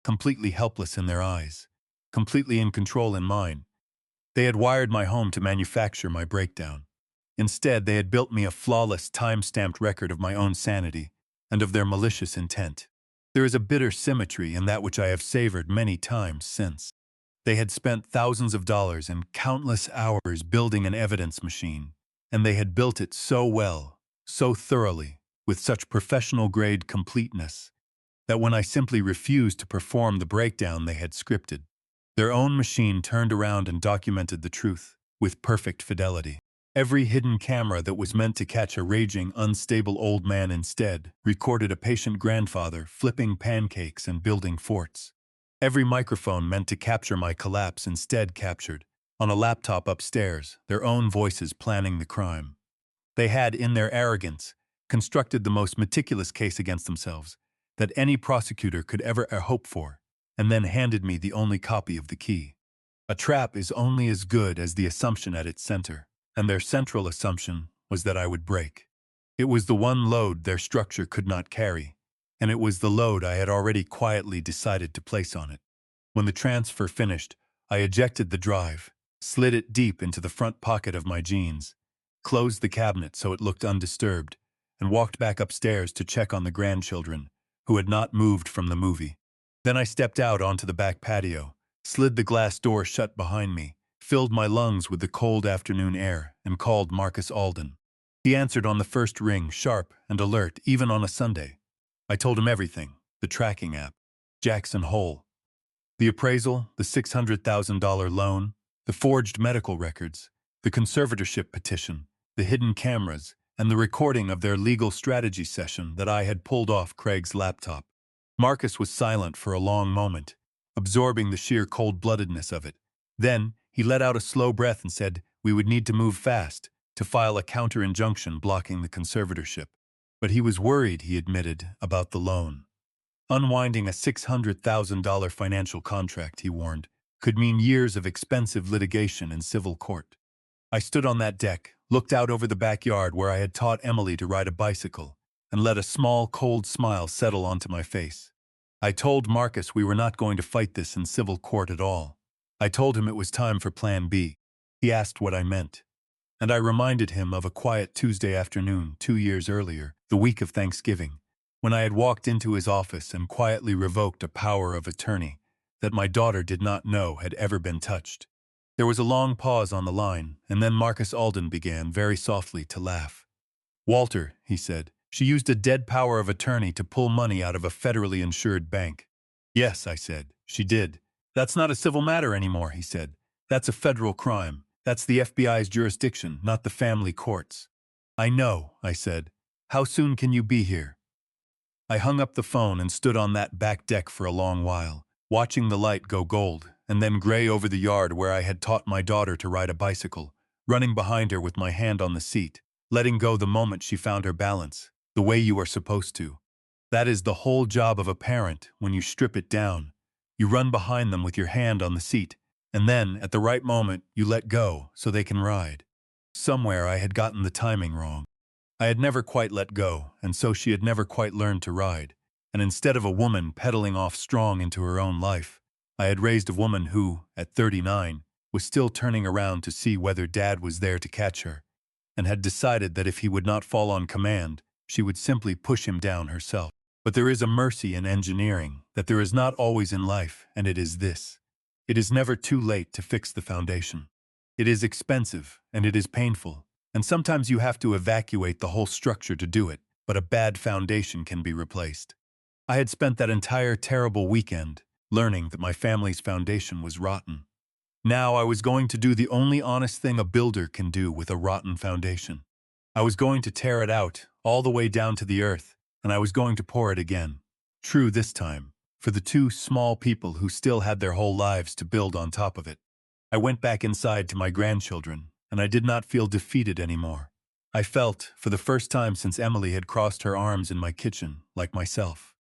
Completely helpless in their eyes. Completely in control in mine. They had wired my home to manufacture my breakdown. Instead, they had built me a flawless, time-stamped record of my own sanity and of their malicious intent. There is a bitter symmetry in that which I have savored many times since. They had spent thousands of dollars and countless hours building an evidence machine, and they had built it so well, so thoroughly, with such professional-grade completeness, that when I simply refused to perform the breakdown they had scripted, their own machine turned around and documented the truth, with perfect fidelity. Every hidden camera that was meant to catch a raging, unstable old man instead recorded a patient grandfather flipping pancakes and building forts. Every microphone meant to capture my collapse instead captured, on a laptop upstairs, their own voices planning the crime. They had, in their arrogance, constructed the most meticulous case against themselves that any prosecutor could ever hope for, and then handed me the only copy of the key. A trap is only as good as the assumption at its center, and their central assumption was that I would break. It was the one load their structure could not carry, and it was the load I had already quietly decided to place on it. When the transfer finished, I ejected the drive, slid it deep into the front pocket of my jeans, closed the cabinet so it looked undisturbed, and walked back upstairs to check on the grandchildren, who had not moved from the movie. Then I stepped out onto the back patio, slid the glass door shut behind me, filled my lungs with the cold afternoon air, and called Marcus Alden. He answered on the first ring, sharp and alert, even on a Sunday. I told him everything: the tracking app, Jackson Hole, the appraisal, the $600,000 loan, the forged medical records, the conservatorship petition, the hidden cameras, and the recording of their legal strategy session that I had pulled off Craig's laptop. Marcus was silent for a long moment, absorbing the sheer cold-bloodedness of it. Then, he let out a slow breath and said we would need to move fast, to file a counter-injunction blocking the conservatorship. But he was worried, he admitted, about the loan. Unwinding a $600,000 financial contract, he warned, could mean years of expensive litigation in civil court. I stood on that deck, looked out over the backyard where I had taught Emily to ride a bicycle, and let a small, cold smile settle onto my face. I told Marcus we were not going to fight this in civil court at all. I told him it was time for Plan B. He asked what I meant, and I reminded him of a quiet Tuesday afternoon 2 years earlier, the week of Thanksgiving, when I had walked into his office and quietly revoked a power of attorney that my daughter did not know had ever been touched. There was a long pause on the line, and then Marcus Alden began, very softly, to laugh. "Walter," he said, "she used a dead power of attorney to pull money out of a federally insured bank." "Yes," I said, "she did." "That's not a civil matter anymore," he said. "That's a federal crime. That's the FBI's jurisdiction, not the family courts." "I know," I said. "How soon can you be here?" I hung up the phone and stood on that back deck for a long while, watching the light go gold and then gray over the yard where I had taught my daughter to ride a bicycle, running behind her with my hand on the seat, letting go the moment she found her balance, the way you are supposed to. That is the whole job of a parent when you strip it down. You run behind them with your hand on the seat, and then, at the right moment, you let go so they can ride. Somewhere I had gotten the timing wrong. I had never quite let go, and so she had never quite learned to ride. And instead of a woman pedaling off strong into her own life, I had raised a woman who, at 39, was still turning around to see whether Dad was there to catch her, and had decided that if he would not fall on command, she would simply push him down herself. But there is a mercy in engineering that there is not always in life, and it is this: it is never too late to fix the foundation. It is expensive, and it is painful, And sometimes you have to evacuate the whole structure to do it, but a bad foundation can be replaced. I had spent that entire terrible weekend learning that my family's foundation was rotten. Now I was going to do the only honest thing a builder can do with a rotten foundation. I was going to tear it out, all the way down to the earth, and I was going to pour it again. True this time, for the two small people who still had their whole lives to build on top of it. I went back inside to my grandchildren, and I did not feel defeated anymore. I felt, for the first time since Emily had crossed her arms in my kitchen, like myself.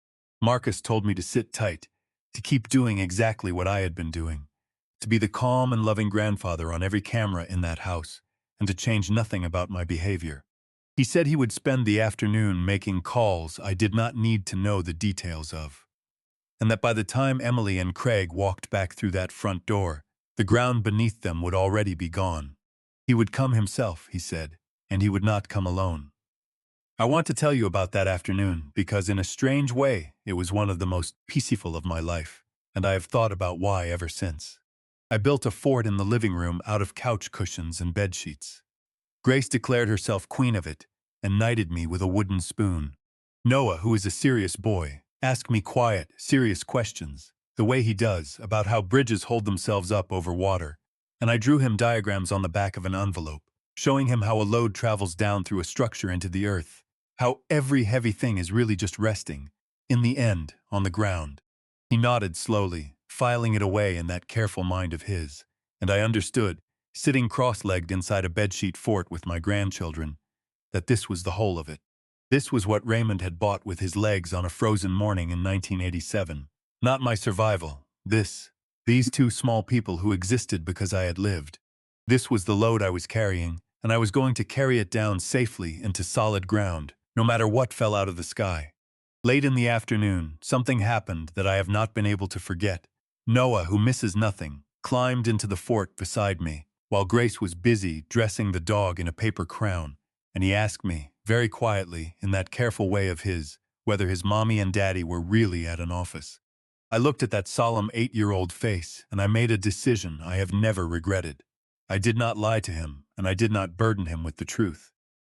Marcus told me to sit tight, to keep doing exactly what I had been doing, to be the calm and loving grandfather on every camera in that house, and to change nothing about my behavior. He said he would spend the afternoon making calls I did not need to know the details of, and that by the time Emily and Craig walked back through that front door, the ground beneath them would already be gone. He would come himself, he said, and he would not come alone. I want to tell you about that afternoon because in a strange way it was one of the most peaceful of my life, and I have thought about why ever since. I built a fort in the living room out of couch cushions and bed sheets. Grace declared herself queen of it and knighted me with a wooden spoon. Noah, who is a serious boy, asked me quiet, serious questions, the way he does, about how bridges hold themselves up over water, and I drew him diagrams on the back of an envelope, showing him how a load travels down through a structure into the earth, how every heavy thing is really just resting, in the end, on the ground. He nodded slowly, filing it away in that careful mind of his, and I understood, sitting cross-legged inside a bedsheet fort with my grandchildren, that this was the whole of it. This was what Raymond had bought with his legs on a frozen morning in 1987. Not my survival. These two small people who existed because I had lived. This was the load I was carrying, and I was going to carry it down safely into solid ground, no matter what fell out of the sky. Late in the afternoon, something happened that I have not been able to forget. Noah, who misses nothing, climbed into the fort beside me, while Grace was busy dressing the dog in a paper crown, and he asked me, very quietly, in that careful way of his, whether his mommy and daddy were really at an office. I looked at that solemn 8-year-old face, and I made a decision I have never regretted. I did not lie to him, and I did not burden him with the truth.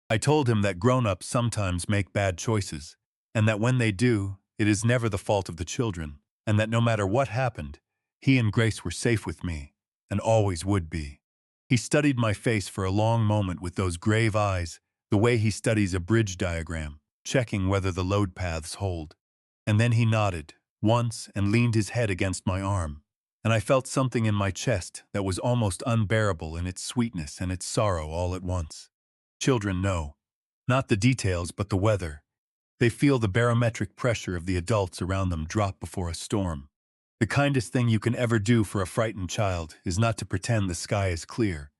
I told him that grown-ups sometimes make bad choices, and that when they do, it is never the fault of the children, and that no matter what happened, he and Grace were safe with me, and always would be. He studied my face for a long moment with those grave eyes, the way he studies a bridge diagram, checking whether the load paths hold. And then he nodded, once, and leaned his head against my arm, and I felt something in my chest that was almost unbearable in its sweetness and its sorrow all at once. Children know. Not the details, but the weather. They feel the barometric pressure of the adults around them drop before a storm. The kindest thing you can ever do for a frightened child is not to pretend the sky is clear.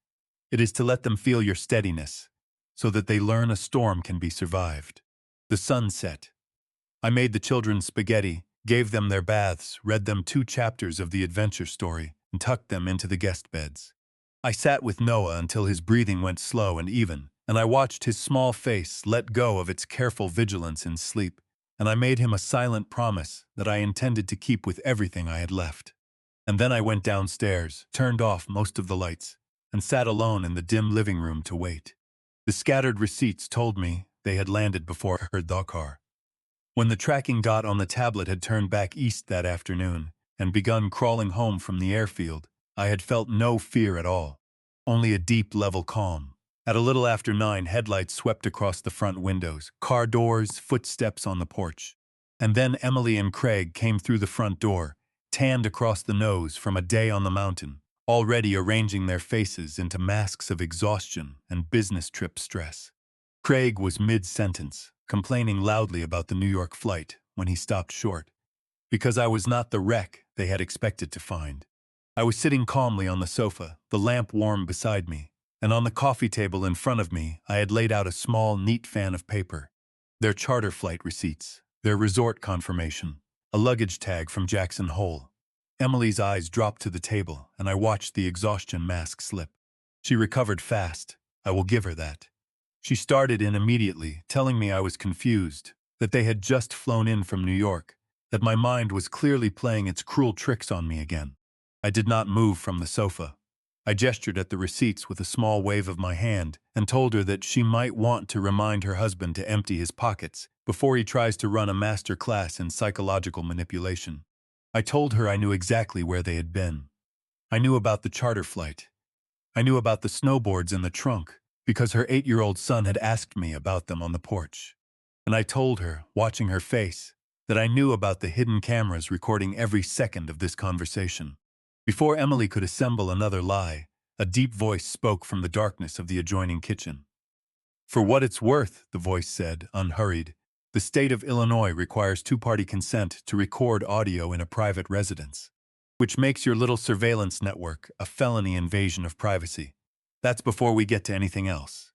It is to let them feel your steadiness, so that they learn a storm can be survived. The sun set. I made the children spaghetti, gave them their baths, read them 2 chapters of the adventure story, and tucked them into the guest beds. I sat with Noah until his breathing went slow and even, and I watched his small face let go of its careful vigilance in sleep, and I made him a silent promise that I intended to keep with everything I had left. And then I went downstairs, turned off most of the lights, and sat alone in the dim living room to wait. The scattered receipts told me they had landed before I heard the car. When the tracking dot on the tablet had turned back east that afternoon and begun crawling home from the airfield, I had felt no fear at all, only a deep, level calm. At a little after 9, headlights swept across the front windows, car doors, footsteps on the porch. And then Emily and Craig came through the front door, tanned across the nose from a day on the mountain, already arranging their faces into masks of exhaustion and business trip stress. Craig was mid-sentence, complaining loudly about the New York flight when he stopped short, because I was not the wreck they had expected to find. I was sitting calmly on the sofa, the lamp warm beside me, and on the coffee table in front of me I had laid out a small, neat fan of paper. Their charter flight receipts, their resort confirmation, a luggage tag from Jackson Hole. Emily's eyes dropped to the table, and I watched the exhaustion mask slip. She recovered fast. I will give her that. She started in immediately, telling me I was confused, that they had just flown in from New York, that my mind was clearly playing its cruel tricks on me again. I did not move from the sofa. I gestured at the receipts with a small wave of my hand and told her that she might want to remind her husband to empty his pockets before he tries to run a master class in psychological manipulation. I told her I knew exactly where they had been. I knew about the charter flight. I knew about the snowboards in the trunk because her 8-year-old son had asked me about them on the porch. And I told her, watching her face, that I knew about the hidden cameras recording every second of this conversation. Before Emily could assemble another lie, a deep voice spoke from the darkness of the adjoining kitchen. "For what it's worth," the voice said, unhurried, "the state of Illinois requires two-party consent to record audio in a private residence, which makes your little surveillance network a felony invasion of privacy. That's before we get to anything else."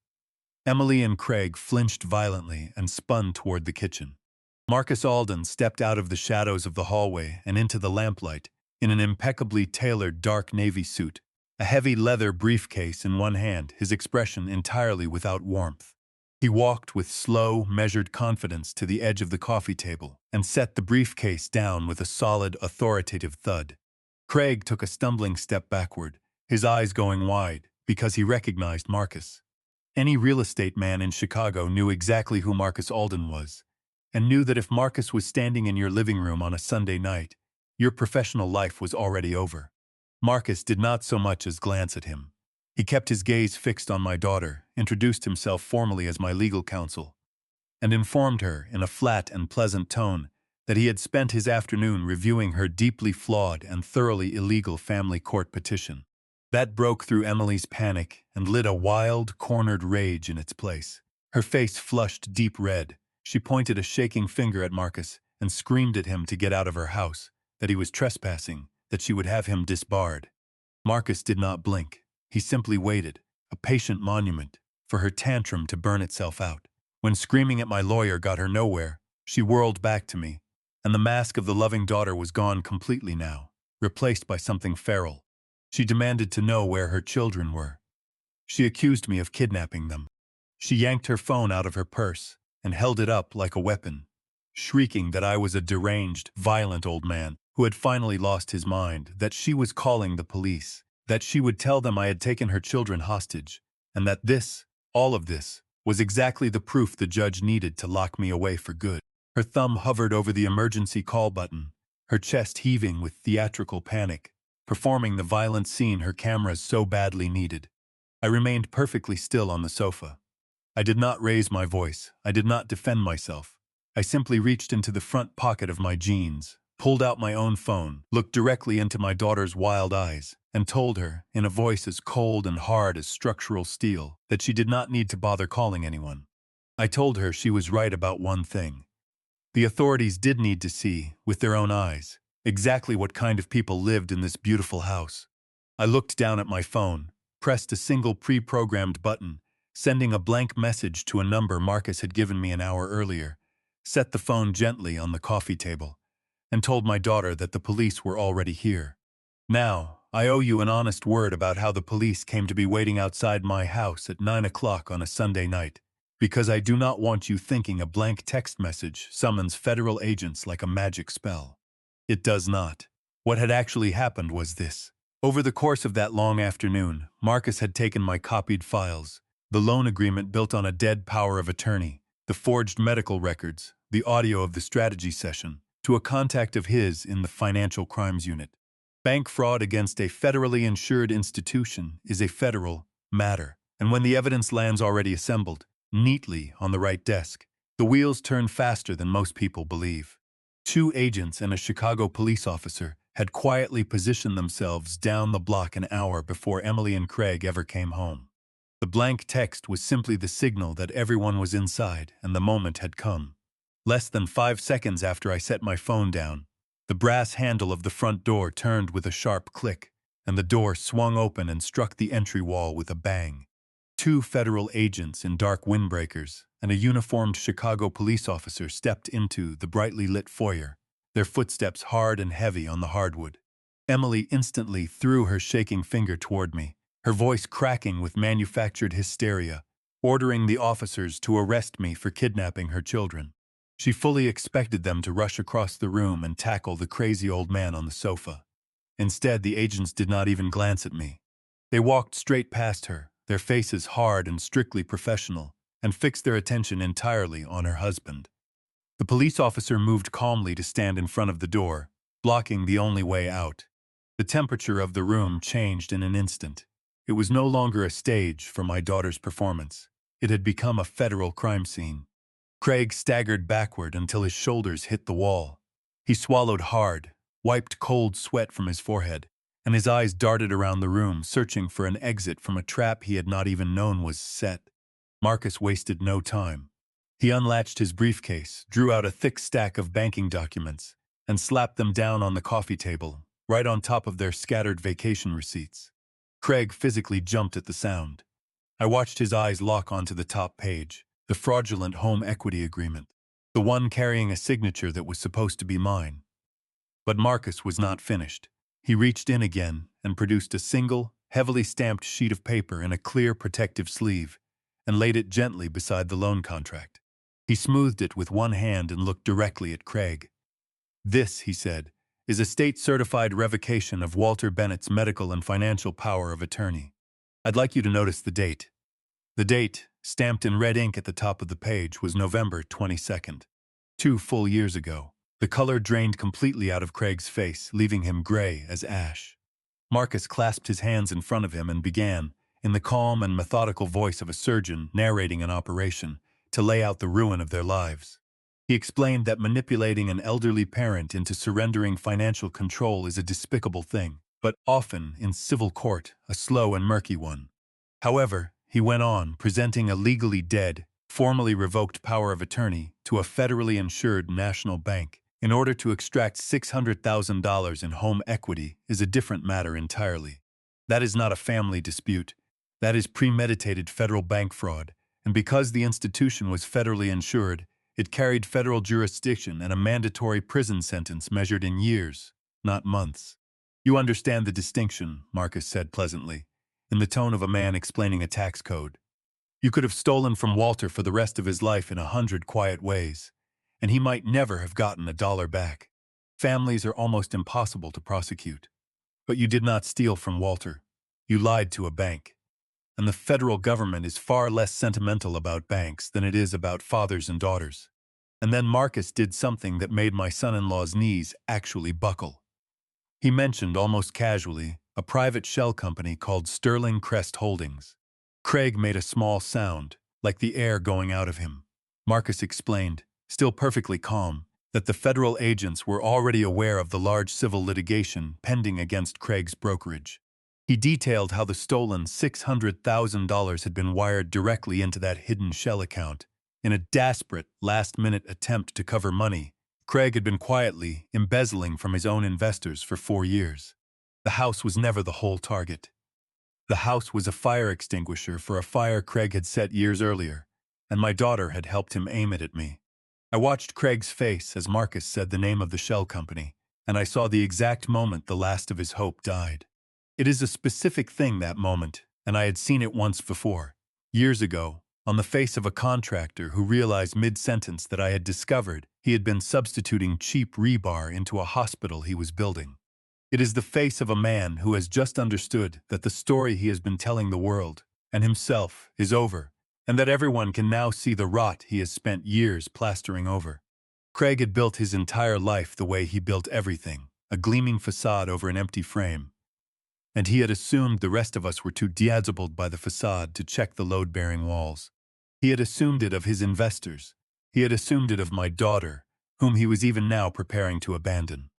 Emily and Craig flinched violently and spun toward the kitchen. Marcus Alden stepped out of the shadows of the hallway and into the lamplight in an impeccably tailored dark navy suit, a heavy leather briefcase in one hand, his expression entirely without warmth. He walked with slow, measured confidence to the edge of the coffee table and set the briefcase down with a solid, authoritative thud. Craig took a stumbling step backward, his eyes going wide, because he recognized Marcus. Any real estate man in Chicago knew exactly who Marcus Alden was, and knew that if Marcus was standing in your living room on a Sunday night, your professional life was already over. Marcus did not so much as glance at him. He kept his gaze fixed on my daughter, introduced himself formally as my legal counsel, and informed her in a flat and pleasant tone that he had spent his afternoon reviewing her deeply flawed and thoroughly illegal family court petition. That broke through Emily's panic and lit a wild, cornered rage in its place. Her face flushed deep red. She pointed a shaking finger at Marcus and screamed at him to get out of her house, that he was trespassing, that she would have him disbarred. Marcus did not blink. He simply waited, a patient monument, for her tantrum to burn itself out. When screaming at my lawyer got her nowhere, she whirled back to me, and the mask of the loving daughter was gone completely now, replaced by something feral. She demanded to know where her children were. She accused me of kidnapping them. She yanked her phone out of her purse and held it up like a weapon, shrieking that I was a deranged, violent old man who had finally lost his mind, that she was calling the police, that she would tell them I had taken her children hostage, and that this, all of this, was exactly the proof the judge needed to lock me away for good. Her thumb hovered over the emergency call button, her chest heaving with theatrical panic, performing the violent scene her cameras so badly needed. I remained perfectly still on the sofa. I did not raise my voice. I did not defend myself. I simply reached into the front pocket of my jeans, pulled out my own phone, looked directly into my daughter's wild eyes, and told her, in a voice as cold and hard as structural steel, that she did not need to bother calling anyone. I told her she was right about one thing. The authorities did need to see, with their own eyes, exactly what kind of people lived in this beautiful house. I looked down at my phone, pressed a single pre-programmed button, sending a blank message to a number Marcus had given me an hour earlier, set the phone gently on the coffee table, and told my daughter that the police were already here. Now, I owe you an honest word about how the police came to be waiting outside my house at 9 o'clock on a Sunday night, because I do not want you thinking a blank text message summons federal agents like a magic spell. It does not. What had actually happened was this. Over the course of that long afternoon, Marcus had taken my copied files, the loan agreement built on a dead power of attorney, the forged medical records, the audio of the strategy session, to a contact of his in the Financial Crimes Unit. Bank fraud against a federally insured institution is a federal matter, and when the evidence lands already assembled, neatly on the right desk, the wheels turn faster than most people believe. 2 agents and a Chicago police officer had quietly positioned themselves down the block an hour before Emily and Craig ever came home. The blank text was simply the signal that everyone was inside and the moment had come. Less than 5 seconds after I set my phone down, the brass handle of the front door turned with a sharp click, and the door swung open and struck the entry wall with a bang. 2 federal agents in dark windbreakers and a uniformed Chicago police officer stepped into the brightly lit foyer, their footsteps hard and heavy on the hardwood. Emily instantly threw her shaking finger toward me, her voice cracking with manufactured hysteria, ordering the officers to arrest me for kidnapping her children. She fully expected them to rush across the room and tackle the crazy old man on the sofa. Instead, the agents did not even glance at me. They walked straight past her, their faces hard and strictly professional, and fixed their attention entirely on her husband. The police officer moved calmly to stand in front of the door, blocking the only way out. The temperature of the room changed in an instant. It was no longer a stage for my daughter's performance. It had become a federal crime scene. Craig staggered backward until his shoulders hit the wall. He swallowed hard, wiped cold sweat from his forehead, and his eyes darted around the room, searching for an exit from a trap he had not even known was set. Marcus wasted no time. He unlatched his briefcase, drew out a thick stack of banking documents, and slapped them down on the coffee table, right on top of their scattered vacation receipts. Craig physically jumped at the sound. I watched his eyes lock onto the top page, the fraudulent home equity agreement, the one carrying a signature that was supposed to be mine. But Marcus was not finished. He reached in again and produced a single, heavily stamped sheet of paper in a clear protective sleeve, and laid it gently beside the loan contract. He smoothed it with one hand and looked directly at Craig. "This," he said, "is a state-certified revocation of Walter Bennett's medical and financial power of attorney. I'd like you to notice the date." The date, stamped in red ink at the top of the page, was November 22nd. 2 full years ago. The color drained completely out of Craig's face, leaving him gray as ash. Marcus clasped his hands in front of him and began, in the calm and methodical voice of a surgeon narrating an operation, to lay out the ruin of their lives. He explained that manipulating an elderly parent into surrendering financial control is a despicable thing, but often, in civil court, a slow and murky one. However, he went on, presenting a legally dead, formally revoked power of attorney to a federally insured national bank in order to extract $600,000 in home equity is a different matter entirely. That is not a family dispute. That is premeditated federal bank fraud, and because the institution was federally insured, it carried federal jurisdiction and a mandatory prison sentence measured in years, not months. "You understand the distinction," Marcus said pleasantly, in the tone of a man explaining a tax code. "You could have stolen from Walter for the rest of his life in 100 quiet ways, and he might never have gotten $1 back. Families are almost impossible to prosecute. But you did not steal from Walter. You lied to a bank. And the federal government is far less sentimental about banks than it is about fathers and daughters." And then Marcus did something that made my son-in-law's knees actually buckle. He mentioned, almost casually, a private shell company called Sterling Crest Holdings. Craig made a small sound, like the air going out of him. Marcus explained, still perfectly calm, that the federal agents were already aware of the large civil litigation pending against Craig's brokerage. He detailed how the stolen $600,000 had been wired directly into that hidden shell account. In a desperate, last-minute attempt to cover money, Craig had been quietly embezzling from his own investors for 4 years. The house was never the whole target. The house was a fire extinguisher for a fire Craig had set years earlier, and my daughter had helped him aim it at me. I watched Craig's face as Marcus said the name of the shell company, and I saw the exact moment the last of his hope died. It is a specific thing, that moment, and I had seen it once before, years ago, on the face of a contractor who realized mid-sentence that I had discovered he had been substituting cheap rebar into a hospital he was building. It is the face of a man who has just understood that the story he has been telling the world, and himself, is over, and that everyone can now see the rot he has spent years plastering over. Craig had built his entire life the way he built everything, a gleaming facade over an empty frame. And he had assumed the rest of us were too dazzled by the facade to check the load-bearing walls. He had assumed it of his investors. He had assumed it of my daughter, whom he was even now preparing to abandon.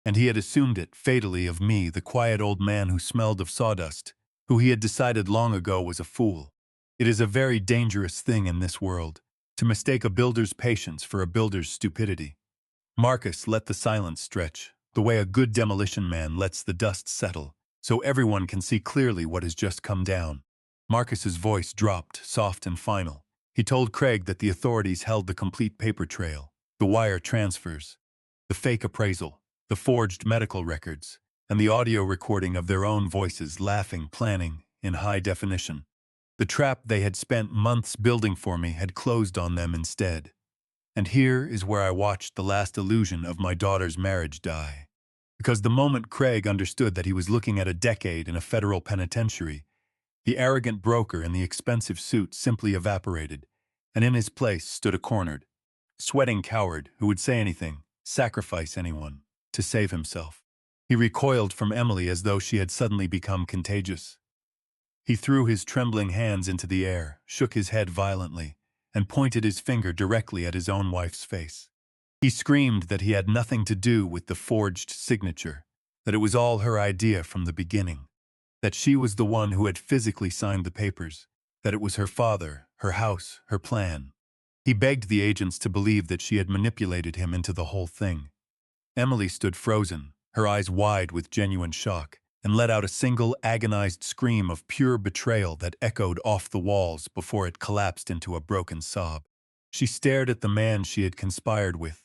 And he had assumed it, fatally, of me, the quiet old man who smelled of sawdust, who he had decided long ago was a fool. It is a very dangerous thing in this world, to mistake a builder's patience for a builder's stupidity. Marcus let the silence stretch, the way a good demolition man lets the dust settle, so everyone can see clearly what has just come down. Marcus's voice dropped, soft and final. He told Craig that the authorities held the complete paper trail, the wire transfers, the fake appraisal, the forged medical records, and the audio recording of their own voices laughing, planning, in high definition. The trap they had spent months building for me had closed on them instead. And here is where I watched the last illusion of my daughter's marriage die. Because the moment Craig understood that he was looking at a decade in a federal penitentiary, The arrogant broker in the expensive suit simply evaporated, and in his place stood a cornered, sweating coward who would say anything, sacrifice anyone, to save himself. He recoiled from Emily as though she had suddenly become contagious. He threw his trembling hands into the air, shook his head violently, and pointed his finger directly at his own wife's face. He screamed that he had nothing to do with the forged signature, that it was all her idea from the beginning, that she was the one who had physically signed the papers, that it was her father, her house, her plan. He begged the agents to believe that she had manipulated him into the whole thing. Emily stood frozen, her eyes wide with genuine shock, and let out a single agonized scream of pure betrayal that echoed off the walls before it collapsed into a broken sob. She stared at the man she had conspired with,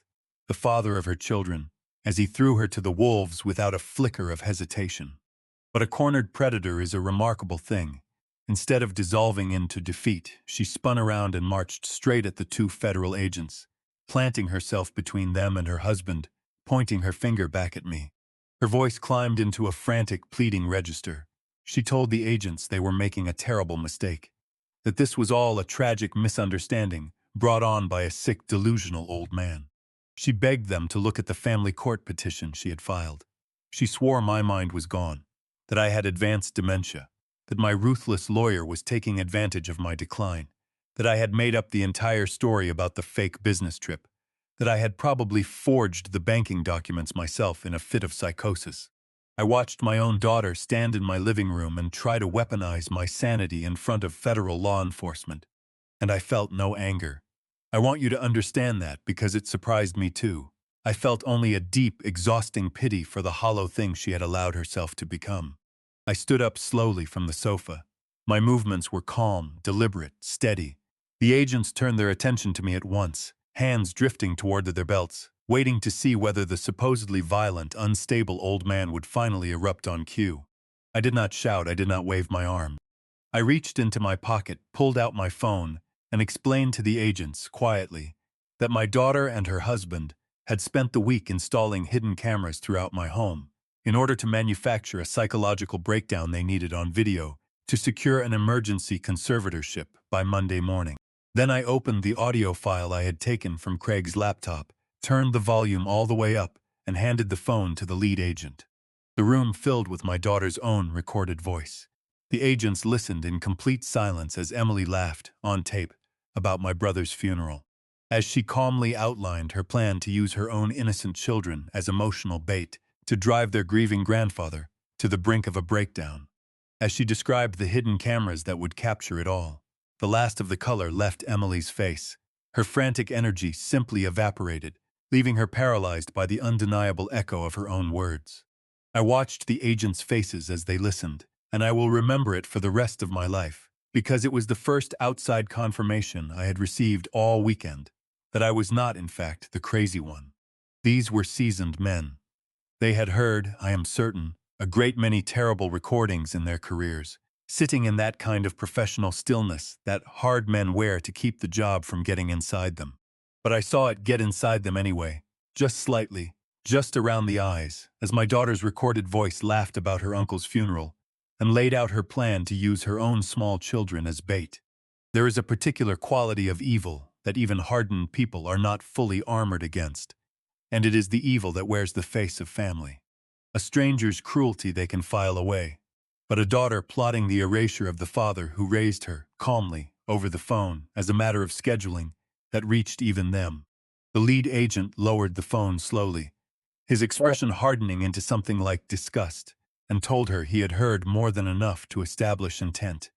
the father of her children, as he threw her to the wolves without a flicker of hesitation. But a cornered predator is a remarkable thing. Instead of dissolving into defeat, she spun around and marched straight at the two federal agents, planting herself between them and her husband, pointing her finger back at me. Her voice climbed into a frantic, pleading register. She told the agents they were making a terrible mistake, that this was all a tragic misunderstanding brought on by a sick, delusional old man. She begged them to look at the family court petition she had filed. She swore my mind was gone, that I had advanced dementia, that my ruthless lawyer was taking advantage of my decline, that I had made up the entire story about the fake business trip, that I had probably forged the banking documents myself in a fit of psychosis. I watched my own daughter stand in my living room and try to weaponize my sanity in front of federal law enforcement, and I felt no anger. I want you to understand that because it surprised me too. I felt only a deep, exhausting pity for the hollow thing she had allowed herself to become. I stood up slowly from the sofa. My movements were calm, deliberate, steady. The agents turned their attention to me at once, hands drifting toward their belts, waiting to see whether the supposedly violent, unstable old man would finally erupt on cue. I did not shout, I did not wave my arm. I reached into my pocket, pulled out my phone, and explained to the agents, quietly, that my daughter and her husband had spent the week installing hidden cameras throughout my home, in order to manufacture a psychological breakdown they needed on video to secure an emergency conservatorship by Monday morning. Then I opened the audio file I had taken from Craig's laptop, turned the volume all the way up, and handed the phone to the lead agent. The room filled with my daughter's own recorded voice. The agents listened in complete silence as Emily laughed, on tape, about my brother's funeral. As she calmly outlined her plan to use her own innocent children as emotional bait to drive their grieving grandfather to the brink of a breakdown. As she described the hidden cameras that would capture it all, the last of the color left Emily's face. Her frantic energy simply evaporated, leaving her paralyzed by the undeniable echo of her own words. I watched the agents' faces as they listened, and I will remember it for the rest of my life, because it was the first outside confirmation I had received all weekend, that I was not, in fact, the crazy one. These were seasoned men. They had heard, I am certain, a great many terrible recordings in their careers, sitting in that kind of professional stillness that hard men wear to keep the job from getting inside them. But I saw it get inside them anyway, just slightly, just around the eyes, as my daughter's recorded voice laughed about her uncle's funeral and laid out her plan to use her own small children as bait. There is a particular quality of evil that even hardened people are not fully armored against, and it is the evil that wears the face of family. A stranger's cruelty they can file away, but a daughter plotting the erasure of the father who raised her, calmly, over the phone, as a matter of scheduling, that reached even them. The lead agent lowered the phone slowly, his expression hardening into something like disgust, and told her he had heard more than enough to establish intent.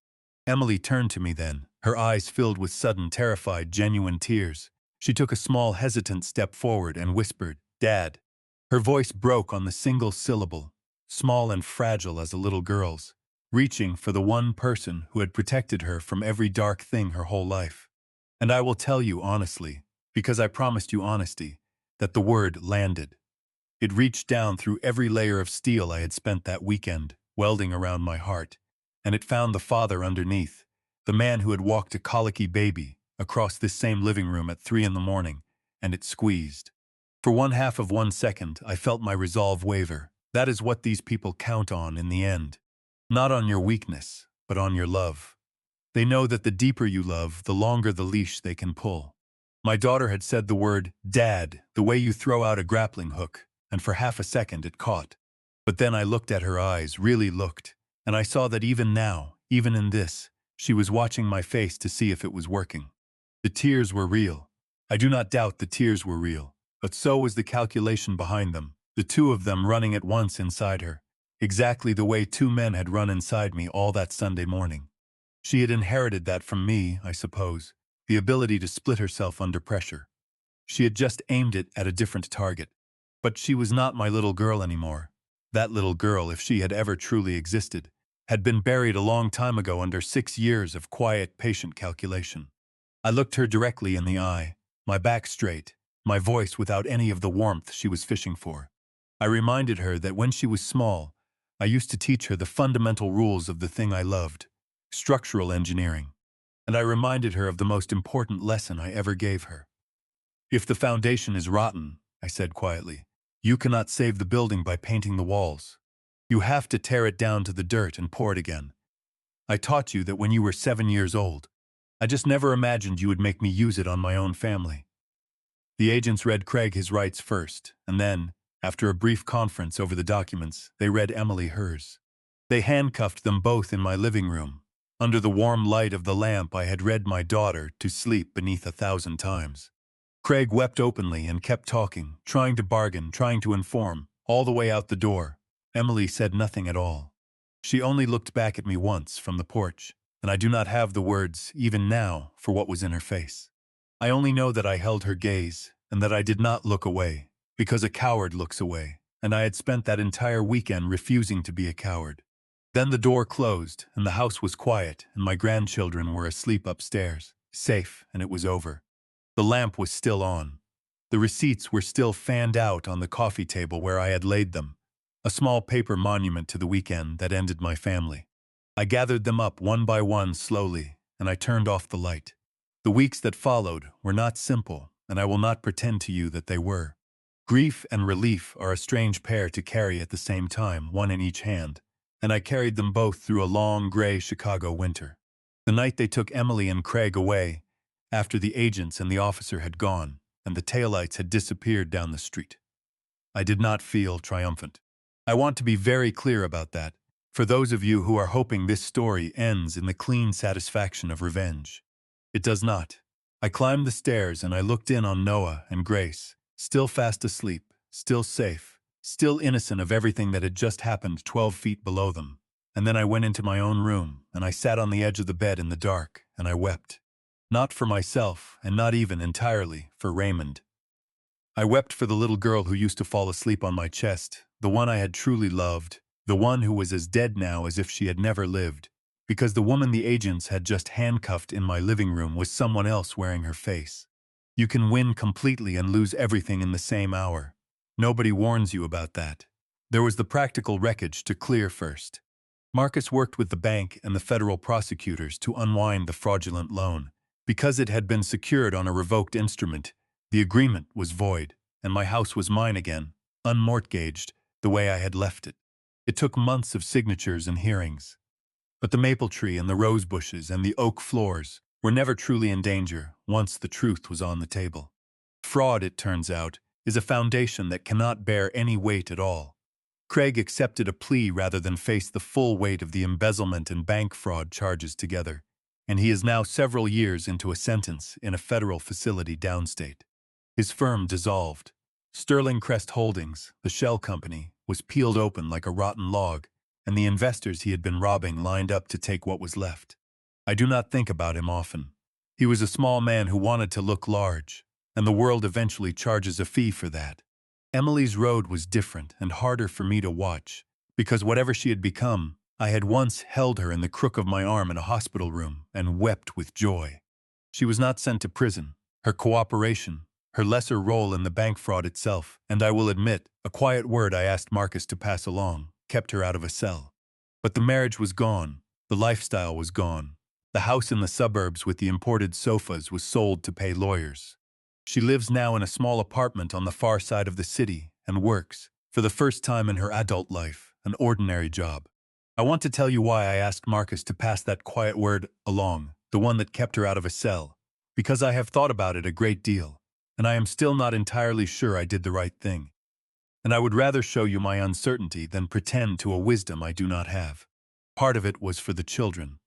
Emily turned to me then, her eyes filled with sudden, terrified, genuine tears. She took a small, hesitant step forward and whispered, "Dad." Her voice broke on the single syllable, small and fragile as a little girl's, reaching for the one person who had protected her from every dark thing her whole life. And I will tell you honestly, because I promised you honesty, that the word landed. It reached down through every layer of steel I had spent that weekend, welding around my heart, and it found the father underneath, the man who had walked a colicky baby across this same living room at 3 a.m, and it squeezed. For 1/2 of 1 second, I felt my resolve waver. That is what these people count on in the end. Not on your weakness, but on your love. They know that the deeper you love, the longer the leash they can pull. My daughter had said the word, "Dad," the way you throw out a grappling hook, and for half a second it caught. But then I looked at her eyes, really looked, and I saw that even now, even in this, she was watching my face to see if it was working. The tears were real. I do not doubt the tears were real, but so was the calculation behind them, the two of them running at once inside her, exactly the way two men had run inside me all that Sunday morning. She had inherited that from me, I suppose, the ability to split herself under pressure. She had just aimed it at a different target. But she was not my little girl anymore. That little girl, if she had ever truly existed, had been buried a long time ago under 6 years of quiet, patient calculation. I looked her directly in the eye, my back straight, my voice without any of the warmth she was fishing for. I reminded her that when she was small, I used to teach her the fundamental rules of the thing I loved, structural engineering. And I reminded her of the most important lesson I ever gave her. If the foundation is rotten, I said quietly, you cannot save the building by painting the walls. You have to tear it down to the dirt and pour it again. I taught you that when you were 7 years old. I just never imagined you would make me use it on my own family. The agents read Craig his rights first, and then, after a brief conference over the documents, they read Emily hers. They handcuffed them both in my living room. Under the warm light of the lamp I had read my daughter to sleep beneath 1,000 times. Craig wept openly and kept talking, trying to bargain, trying to inform, all the way out the door. Emily said nothing at all. She only looked back at me once from the porch, and I do not have the words, even now, for what was in her face. I only know that I held her gaze, and that I did not look away, because a coward looks away, and I had spent that entire weekend refusing to be a coward. Then the door closed, and the house was quiet, and my grandchildren were asleep upstairs, safe, and it was over. The lamp was still on. The receipts were still fanned out on the coffee table where I had laid them, a small paper monument to the weekend that ended my family. I gathered them up one by one slowly, and I turned off the light. The weeks that followed were not simple, and I will not pretend to you that they were. Grief and relief are a strange pair to carry at the same time, one in each hand, and I carried them both through a long, gray Chicago winter. The night they took Emily and Craig away, after the agents and the officer had gone, and the taillights had disappeared down the street, I did not feel triumphant. I want to be very clear about that, for those of you who are hoping this story ends in the clean satisfaction of revenge. It does not. I climbed the stairs and I looked in on Noah and Grace, still fast asleep, still safe, still innocent of everything that had just happened 12 feet below them. And then I went into my own room, and I sat on the edge of the bed in the dark, and I wept. Not for myself, and not even entirely for Raymond. I wept for the little girl who used to fall asleep on my chest, the one I had truly loved, the one who was as dead now as if she had never lived, because the woman the agents had just handcuffed in my living room was someone else wearing her face. You can win completely and lose everything in the same hour. Nobody warns you about that. There was the practical wreckage to clear first. Marcus worked with the bank and the federal prosecutors to unwind the fraudulent loan. Because it had been secured on a revoked instrument, the agreement was void, and my house was mine again, unmortgaged, the way I had left it. It took months of signatures and hearings. But the maple tree and the rose bushes and the oak floors were never truly in danger once the truth was on the table. Fraud, it turns out, is a foundation that cannot bear any weight at all. Craig accepted a plea rather than face the full weight of the embezzlement and bank fraud charges together, and he is now several years into a sentence in a federal facility downstate. His firm dissolved. Sterling Crest Holdings, the shell company, was peeled open like a rotten log, and the investors he had been robbing lined up to take what was left. I do not think about him often. He was a small man who wanted to look large, and the world eventually charges a fee for that. Emily's road was different and harder for me to watch, because whatever she had become, I had once held her in the crook of my arm in a hospital room and wept with joy. She was not sent to prison. Her cooperation, her lesser role in the bank fraud itself, and I will admit, a quiet word I asked Marcus to pass along, kept her out of a cell. But the marriage was gone. The lifestyle was gone. The house in the suburbs with the imported sofas was sold to pay lawyers. She lives now in a small apartment on the far side of the city and works, for the first time in her adult life, an ordinary job. I want to tell you why I asked Marcus to pass that quiet word along, the one that kept her out of a cell. Because I have thought about it a great deal, and I am still not entirely sure I did the right thing. And I would rather show you my uncertainty than pretend to a wisdom I do not have. Part of it was for the children.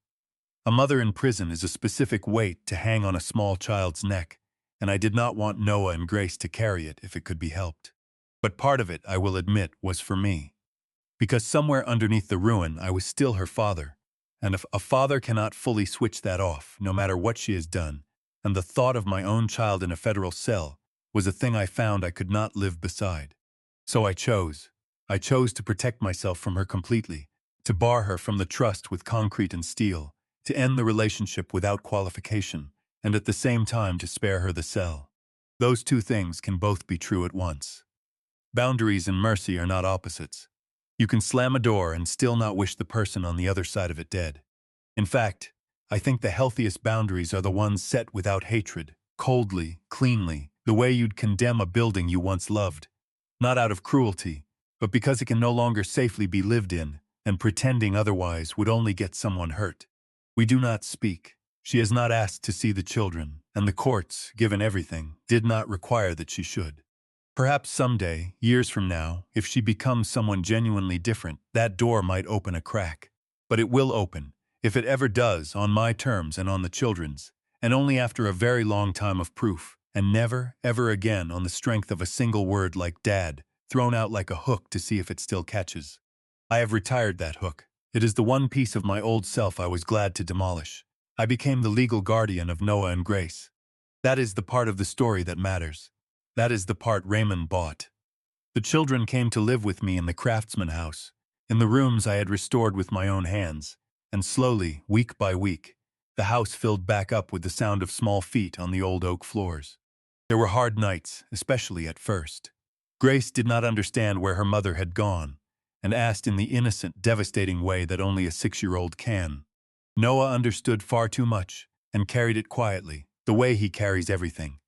A mother in prison is a specific weight to hang on a small child's neck, and I did not want Noah and Grace to carry it if it could be helped. But part of it, I will admit, was for me. Because somewhere underneath the ruin, I was still her father. And if a father cannot fully switch that off, no matter what she has done, and the thought of my own child in a federal cell was a thing I found I could not live beside. So I chose. I chose to protect myself from her completely, to bar her from the trust with concrete and steel, to end the relationship without qualification, and at the same time to spare her the cell. Those two things can both be true at once. Boundaries and mercy are not opposites. You can slam a door and still not wish the person on the other side of it dead. In fact, I think the healthiest boundaries are the ones set without hatred, coldly, cleanly, the way you'd condemn a building you once loved. Not out of cruelty, but because it can no longer safely be lived in, and pretending otherwise would only get someone hurt. We do not speak. She has not asked to see the children, and the courts, given everything, did not require that she should. Perhaps someday, years from now, if she becomes someone genuinely different, that door might open a crack. But it will open, if it ever does, on my terms and on the children's, and only after a very long time of proof, and never, ever again on the strength of a single word like Dad, thrown out like a hook to see if it still catches. I have retired that hook. It is the one piece of my old self I was glad to demolish. I became the legal guardian of Noah and Grace. That is the part of the story that matters. That is the part Raymond bought. The children came to live with me in the craftsman house, in the rooms I had restored with my own hands, and slowly, week by week, the house filled back up with the sound of small feet on the old oak floors. There were hard nights, especially at first. Grace did not understand where her mother had gone, and asked in the innocent, devastating way that only a 6-year-old can. Noah understood far too much, and carried it quietly, the way he carries everything.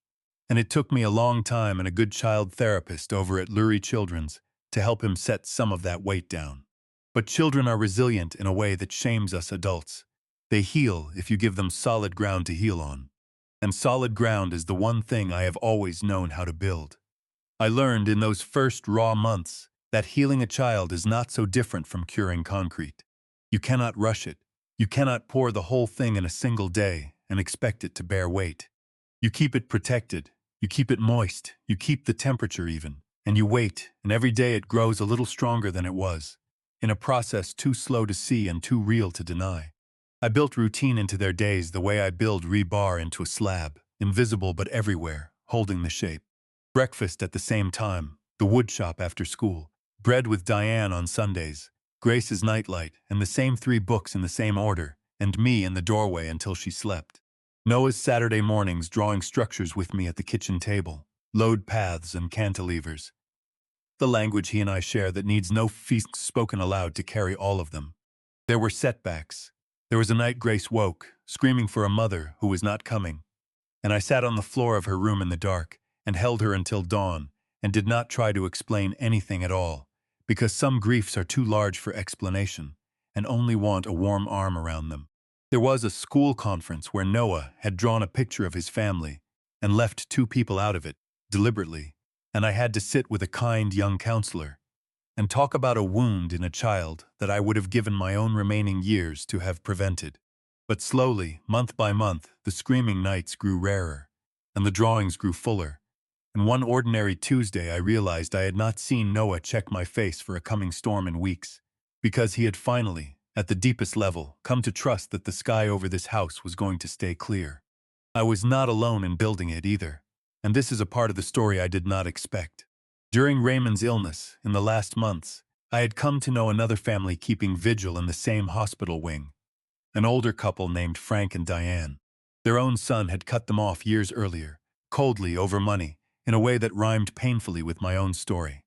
And it took me a long time and a good child therapist over at Lurie Children's to help him set some of that weight down. But children are resilient in a way that shames us adults. They heal if you give them solid ground to heal on. And solid ground is the one thing I have always known how to build. I learned in those first raw months that healing a child is not so different from curing concrete. You cannot rush it. You cannot pour the whole thing in a single day and expect it to bear weight. You keep it protected. You keep it moist, you keep the temperature even, and you wait, and every day it grows a little stronger than it was, in a process too slow to see and too real to deny. I built routine into their days the way I build rebar into a slab, invisible but everywhere, holding the shape. Breakfast at the same time, the wood shop after school, bread with Diane on Sundays, Grace's nightlight, and the same 3 books in the same order, and me in the doorway until she slept. Noah's Saturday mornings drawing structures with me at the kitchen table, load paths and cantilevers. The language he and I share that needs no feast spoken aloud to carry all of them. There were setbacks. There was a night Grace woke, screaming for a mother who was not coming, and I sat on the floor of her room in the dark and held her until dawn and did not try to explain anything at all, because some griefs are too large for explanation and only want a warm arm around them. There was a school conference where Noah had drawn a picture of his family and left 2 people out of it, deliberately, and I had to sit with a kind young counselor and talk about a wound in a child that I would have given my own remaining years to have prevented. But slowly, month by month, the screaming nights grew rarer, and the drawings grew fuller, and one ordinary Tuesday I realized I had not seen Noah check my face for a coming storm in weeks, because he had finally, at the deepest level, come to trust that the sky over this house was going to stay clear. I was not alone in building it either, and this is a part of the story I did not expect. During Raymond's illness, in the last months, I had come to know another family keeping vigil in the same hospital wing, an older couple named Frank and Diane. Their own son had cut them off years earlier, coldly over money, in a way that rhymed painfully with my own story.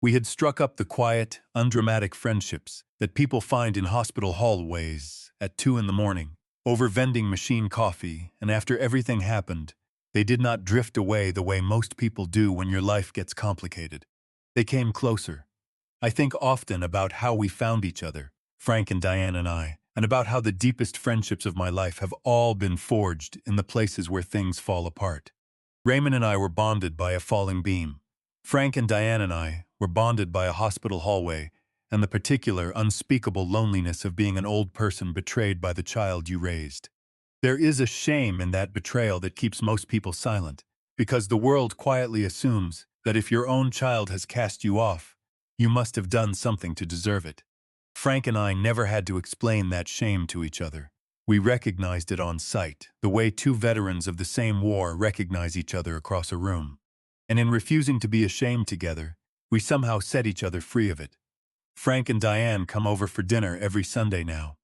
We had struck up the quiet, undramatic friendships that people find in hospital hallways at 2 in the morning, over vending machine coffee, and after everything happened, they did not drift away the way most people do when your life gets complicated. They came closer. I think often about how we found each other, Frank and Diane and I, and about how the deepest friendships of my life have all been forged in the places where things fall apart. Raymond and I were bonded by a falling beam. Frank and Diane and I were bonded by a hospital hallway and the particular, unspeakable loneliness of being an old person betrayed by the child you raised. There is a shame in that betrayal that keeps most people silent, because the world quietly assumes that if your own child has cast you off, you must have done something to deserve it. Frank and I never had to explain that shame to each other. We recognized it on sight, the way two veterans of the same war recognize each other across a room. And in refusing to be ashamed together, we somehow set each other free of it. Frank and Diane come over for dinner every Sunday now.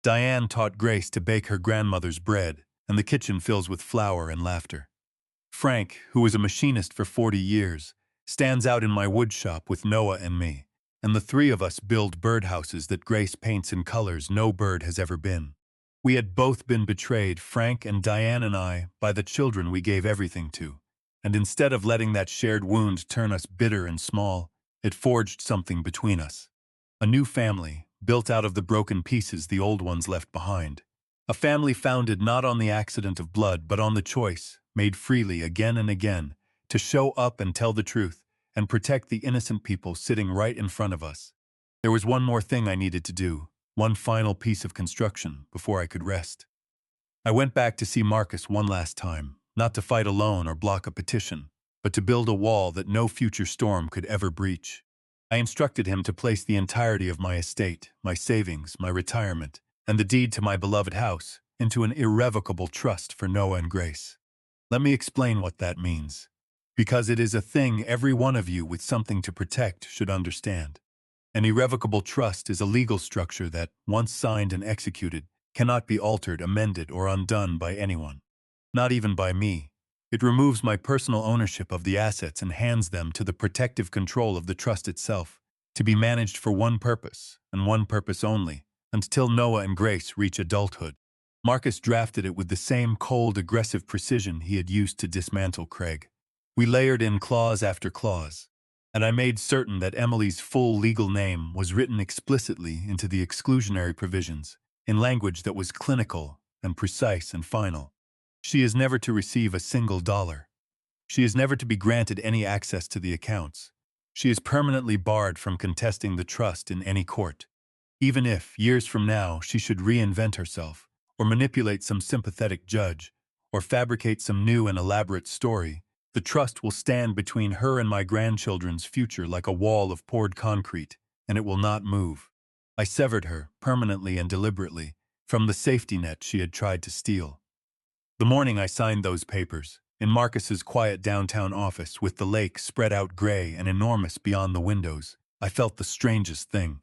Diane taught Grace to bake her grandmother's bread, and the kitchen fills with flour and laughter. Frank, who was a machinist for 40 years, stands out in my wood shop with Noah and me, and the three of us build birdhouses that Grace paints in colors no bird has ever been. We had both been betrayed, Frank and Diane and I, by the children we gave everything to, and instead of letting that shared wound turn us bitter and small, it forged something between us. A new family, built out of the broken pieces the old ones left behind. A family founded not on the accident of blood, but on the choice, made freely again and again, to show up and tell the truth, and protect the innocent people sitting right in front of us. There was one more thing I needed to do, one final piece of construction, before I could rest. I went back to see Marcus one last time, not to fight alone or block a petition, but to build a wall that no future storm could ever breach. I instructed him to place the entirety of my estate, my savings, my retirement, and the deed to my beloved house into an irrevocable trust for Noah and Grace. Let me explain what that means, because it is a thing every one of you with something to protect should understand. An irrevocable trust is a legal structure that, once signed and executed, cannot be altered, amended, or undone by anyone. Not even by me. It removes my personal ownership of the assets and hands them to the protective control of the trust itself, to be managed for one purpose, and one purpose only, until Noah and Grace reach adulthood. Marcus drafted it with the same cold, aggressive precision he had used to dismantle Craig. We layered in clause after clause, and I made certain that Emily's full legal name was written explicitly into the exclusionary provisions, in language that was clinical and precise and final. She is never to receive a single dollar. She is never to be granted any access to the accounts. She is permanently barred from contesting the trust in any court. Even if, years from now, she should reinvent herself, or manipulate some sympathetic judge, or fabricate some new and elaborate story, the trust will stand between her and my grandchildren's future like a wall of poured concrete, and it will not move. I severed her, permanently and deliberately, from the safety net she had tried to steal. The morning I signed those papers, in Marcus's quiet downtown office with the lake spread out gray and enormous beyond the windows, I felt the strangest thing.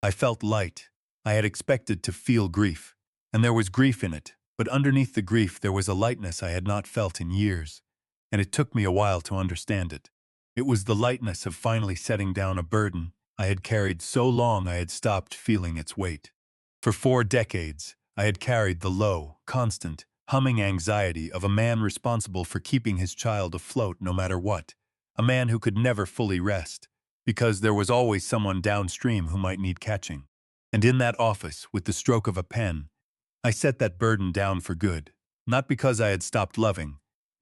I felt light. I had expected to feel grief, and there was grief in it, but underneath the grief there was a lightness I had not felt in years, and it took me a while to understand it. It was the lightness of finally setting down a burden I had carried so long I had stopped feeling its weight. For 4 decades, I had carried the low, constant, humming anxiety of a man responsible for keeping his child afloat no matter what, a man who could never fully rest, because there was always someone downstream who might need catching. And in that office, with the stroke of a pen, I set that burden down for good, not because I had stopped loving,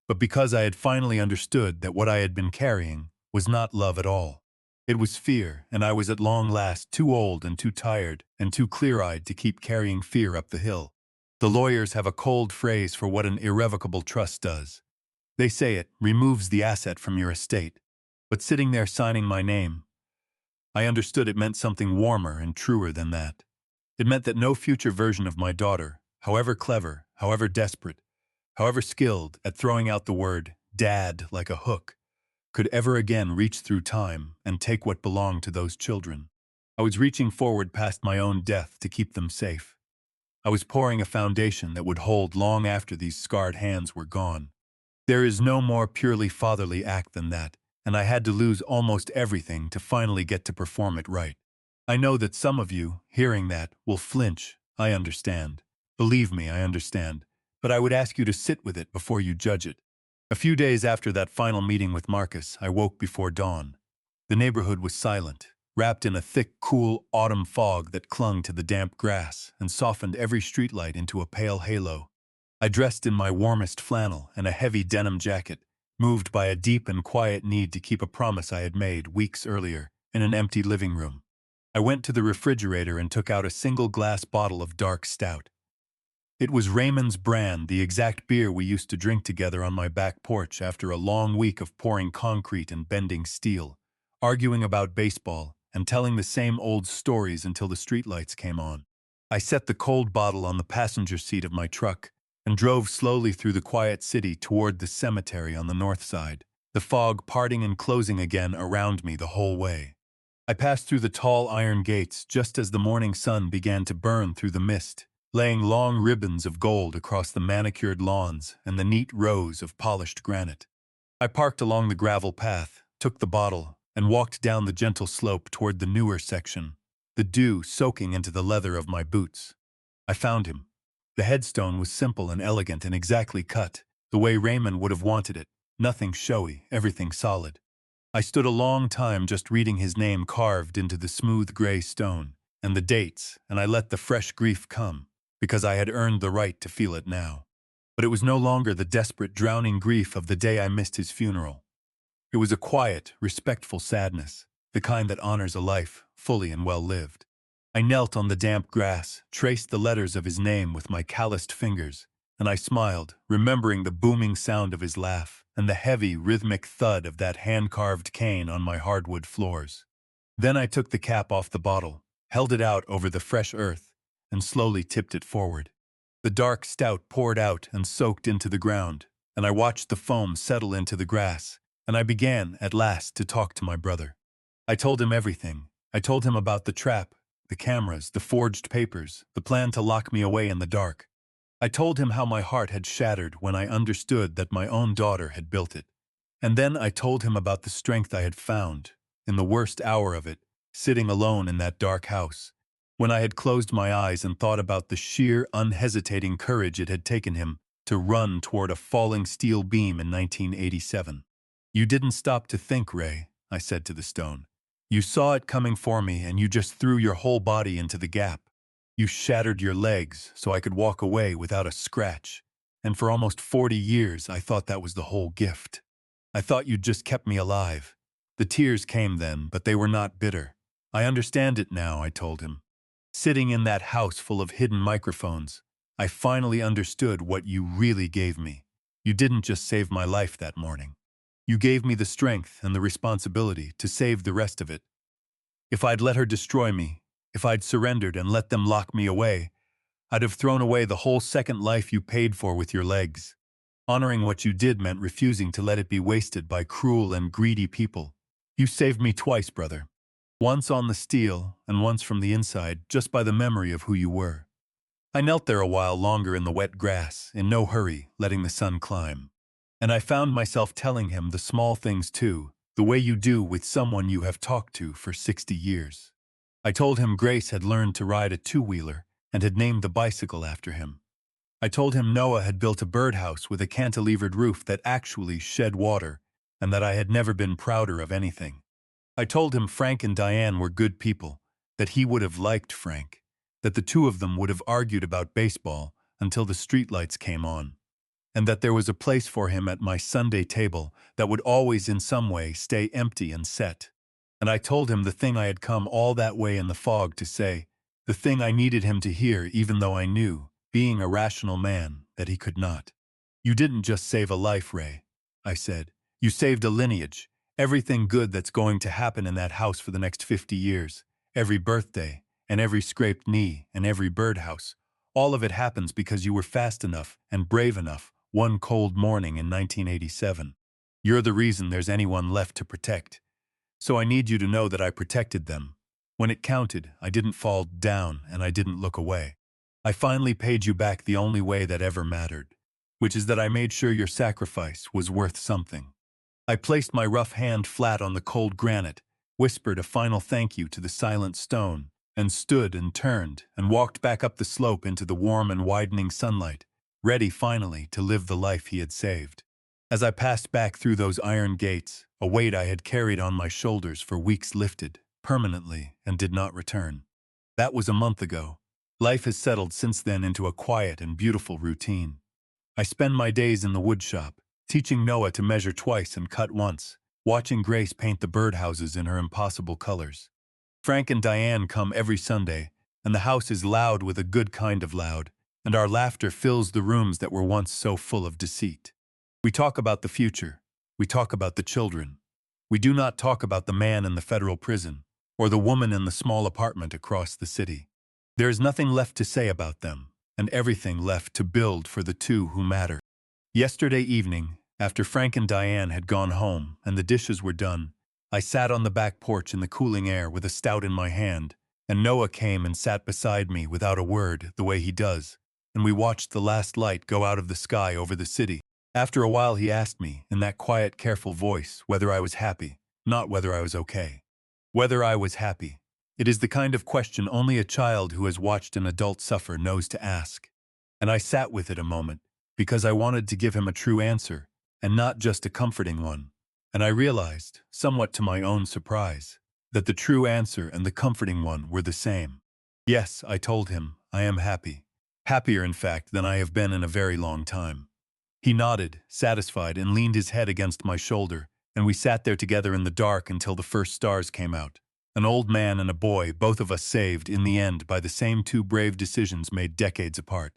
but because I had finally understood that what I had been carrying was not love at all. It was fear, and I was at long last too old and too tired and too clear-eyed to keep carrying fear up the hill. The lawyers have a cold phrase for what an irrevocable trust does. They say it removes the asset from your estate. But sitting there signing my name, I understood it meant something warmer and truer than that. It meant that no future version of my daughter, however clever, however desperate, however skilled at throwing out the word "dad" like a hook, could ever again reach through time and take what belonged to those children. I was reaching forward past my own death to keep them safe. I was pouring a foundation that would hold long after these scarred hands were gone. There is no more purely fatherly act than that, and I had to lose almost everything to finally get to perform it right. I know that some of you, hearing that, will flinch. I understand. Believe me, I understand. But I would ask you to sit with it before you judge it. A few days after that final meeting with Marcus, I woke before dawn. The neighborhood was silent. wrapped in a thick, cool autumn fog that clung to the damp grass and softened every streetlight into a pale halo. I dressed in my warmest flannel and a heavy denim jacket, moved by a deep and quiet need to keep a promise I had made weeks earlier in an empty living room. I went to the refrigerator and took out a single-glass bottle of dark stout. It was Raymond's brand, the exact beer we used to drink together on my back porch after a long week of pouring concrete and bending steel, arguing about baseball, and telling the same old stories until the streetlights came on. I set the cold bottle on the passenger seat of my truck and drove slowly through the quiet city toward the cemetery on the north side, the fog parting and closing again around me the whole way. I passed through the tall iron gates just as the morning sun began to burn through the mist, laying long ribbons of gold across the manicured lawns and the neat rows of polished granite. I parked along the gravel path, took the bottle, and walked down the gentle slope toward the newer section, the dew soaking into the leather of my boots. I found him. The headstone was simple and elegant and exactly cut, the way Raymond would have wanted it, nothing showy, everything solid. I stood a long time just reading his name carved into the smooth gray stone, and the dates, and I let the fresh grief come, because I had earned the right to feel it now. But it was no longer the desperate, drowning grief of the day I missed his funeral. It was a quiet, respectful sadness, the kind that honors a life fully and well lived. I knelt on the damp grass, traced the letters of his name with my calloused fingers, and I smiled, remembering the booming sound of his laugh and the heavy, rhythmic thud of that hand-carved cane on my hardwood floors. Then I took the cap off the bottle, held it out over the fresh earth, and slowly tipped it forward. The dark stout poured out and soaked into the ground, and I watched the foam settle into the grass, and I began, at last, to talk to my brother. I told him everything. I told him about the trap, the cameras, the forged papers, the plan to lock me away in the dark. I told him how my heart had shattered when I understood that my own daughter had built it. And then I told him about the strength I had found, in the worst hour of it, sitting alone in that dark house, when I had closed my eyes and thought about the sheer, unhesitating courage it had taken him to run toward a falling steel beam in 1987. "You didn't stop to think, Ray," I said to the stone. "You saw it coming for me and you just threw your whole body into the gap. You shattered your legs so I could walk away without a scratch. And for almost 40 years I thought that was the whole gift. I thought you'd just kept me alive." The tears came then, but they were not bitter. "I understand it now," I told him. "Sitting in that house full of hidden microphones, I finally understood what you really gave me. You didn't just save my life that morning. You gave me the strength and the responsibility to save the rest of it. If I'd let her destroy me, if I'd surrendered and let them lock me away, I'd have thrown away the whole second life you paid for with your legs. Honoring what you did meant refusing to let it be wasted by cruel and greedy people. You saved me twice, brother. Once on the steel, and once from the inside, just by the memory of who you were." I knelt there a while longer in the wet grass, in no hurry, letting the sun climb. And I found myself telling him the small things too, the way you do with someone you have talked to for 60 years. I told him Grace had learned to ride a two-wheeler and had named the bicycle after him. I told him Noah had built a birdhouse with a cantilevered roof that actually shed water, and that I had never been prouder of anything. I told him Frank and Diane were good people, that he would have liked Frank, that the two of them would have argued about baseball until the streetlights came on, and that there was a place for him at my Sunday table that would always in some way stay empty and set. And I told him the thing I had come all that way in the fog to say, the thing I needed him to hear even though I knew, being a rational man, that he could not. "You didn't just save a life, Ray," I said. "You saved a lineage, everything good that's going to happen in that house for the next 50 years, every birthday, and every scraped knee, and every birdhouse. All of it happens because you were fast enough and brave enough one cold morning in 1987. You're the reason there's anyone left to protect. So I need you to know that I protected them. When it counted, I didn't fall down and I didn't look away. I finally paid you back the only way that ever mattered, which is that I made sure your sacrifice was worth something." I placed my rough hand flat on the cold granite, whispered a final thank you to the silent stone, and stood and turned and walked back up the slope into the warm and widening sunlight, ready finally to live the life he had saved. As I passed back through those iron gates, a weight I had carried on my shoulders for weeks lifted, permanently, and did not return. That was a month ago. Life has settled since then into a quiet and beautiful routine. I spend my days in the woodshop, teaching Noah to measure twice and cut once, watching Grace paint the birdhouses in her impossible colors. Frank and Diane come every Sunday, and the house is loud with a good kind of loud, and our laughter fills the rooms that were once so full of deceit. We talk about the future. We talk about the children. We do not talk about the man in the federal prison, or the woman in the small apartment across the city. There is nothing left to say about them, and everything left to build for the two who matter. Yesterday evening, after Frank and Diane had gone home and the dishes were done, I sat on the back porch in the cooling air with a stout in my hand, and Noah came and sat beside me without a word, the way he does, and we watched the last light go out of the sky over the city. After a while he asked me, in that quiet, careful voice, whether I was happy, not whether I was okay. Whether I was happy. It is the kind of question only a child who has watched an adult suffer knows to ask. And I sat with it a moment, because I wanted to give him a true answer, and not just a comforting one. And I realized, somewhat to my own surprise, that the true answer and the comforting one were the same. Yes, I told him, I am happy. Happier, in fact, than I have been in a very long time. He nodded, satisfied, and leaned his head against my shoulder, and we sat there together in the dark until the first stars came out. An old man and a boy, both of us saved, in the end, by the same two brave decisions made decades apart.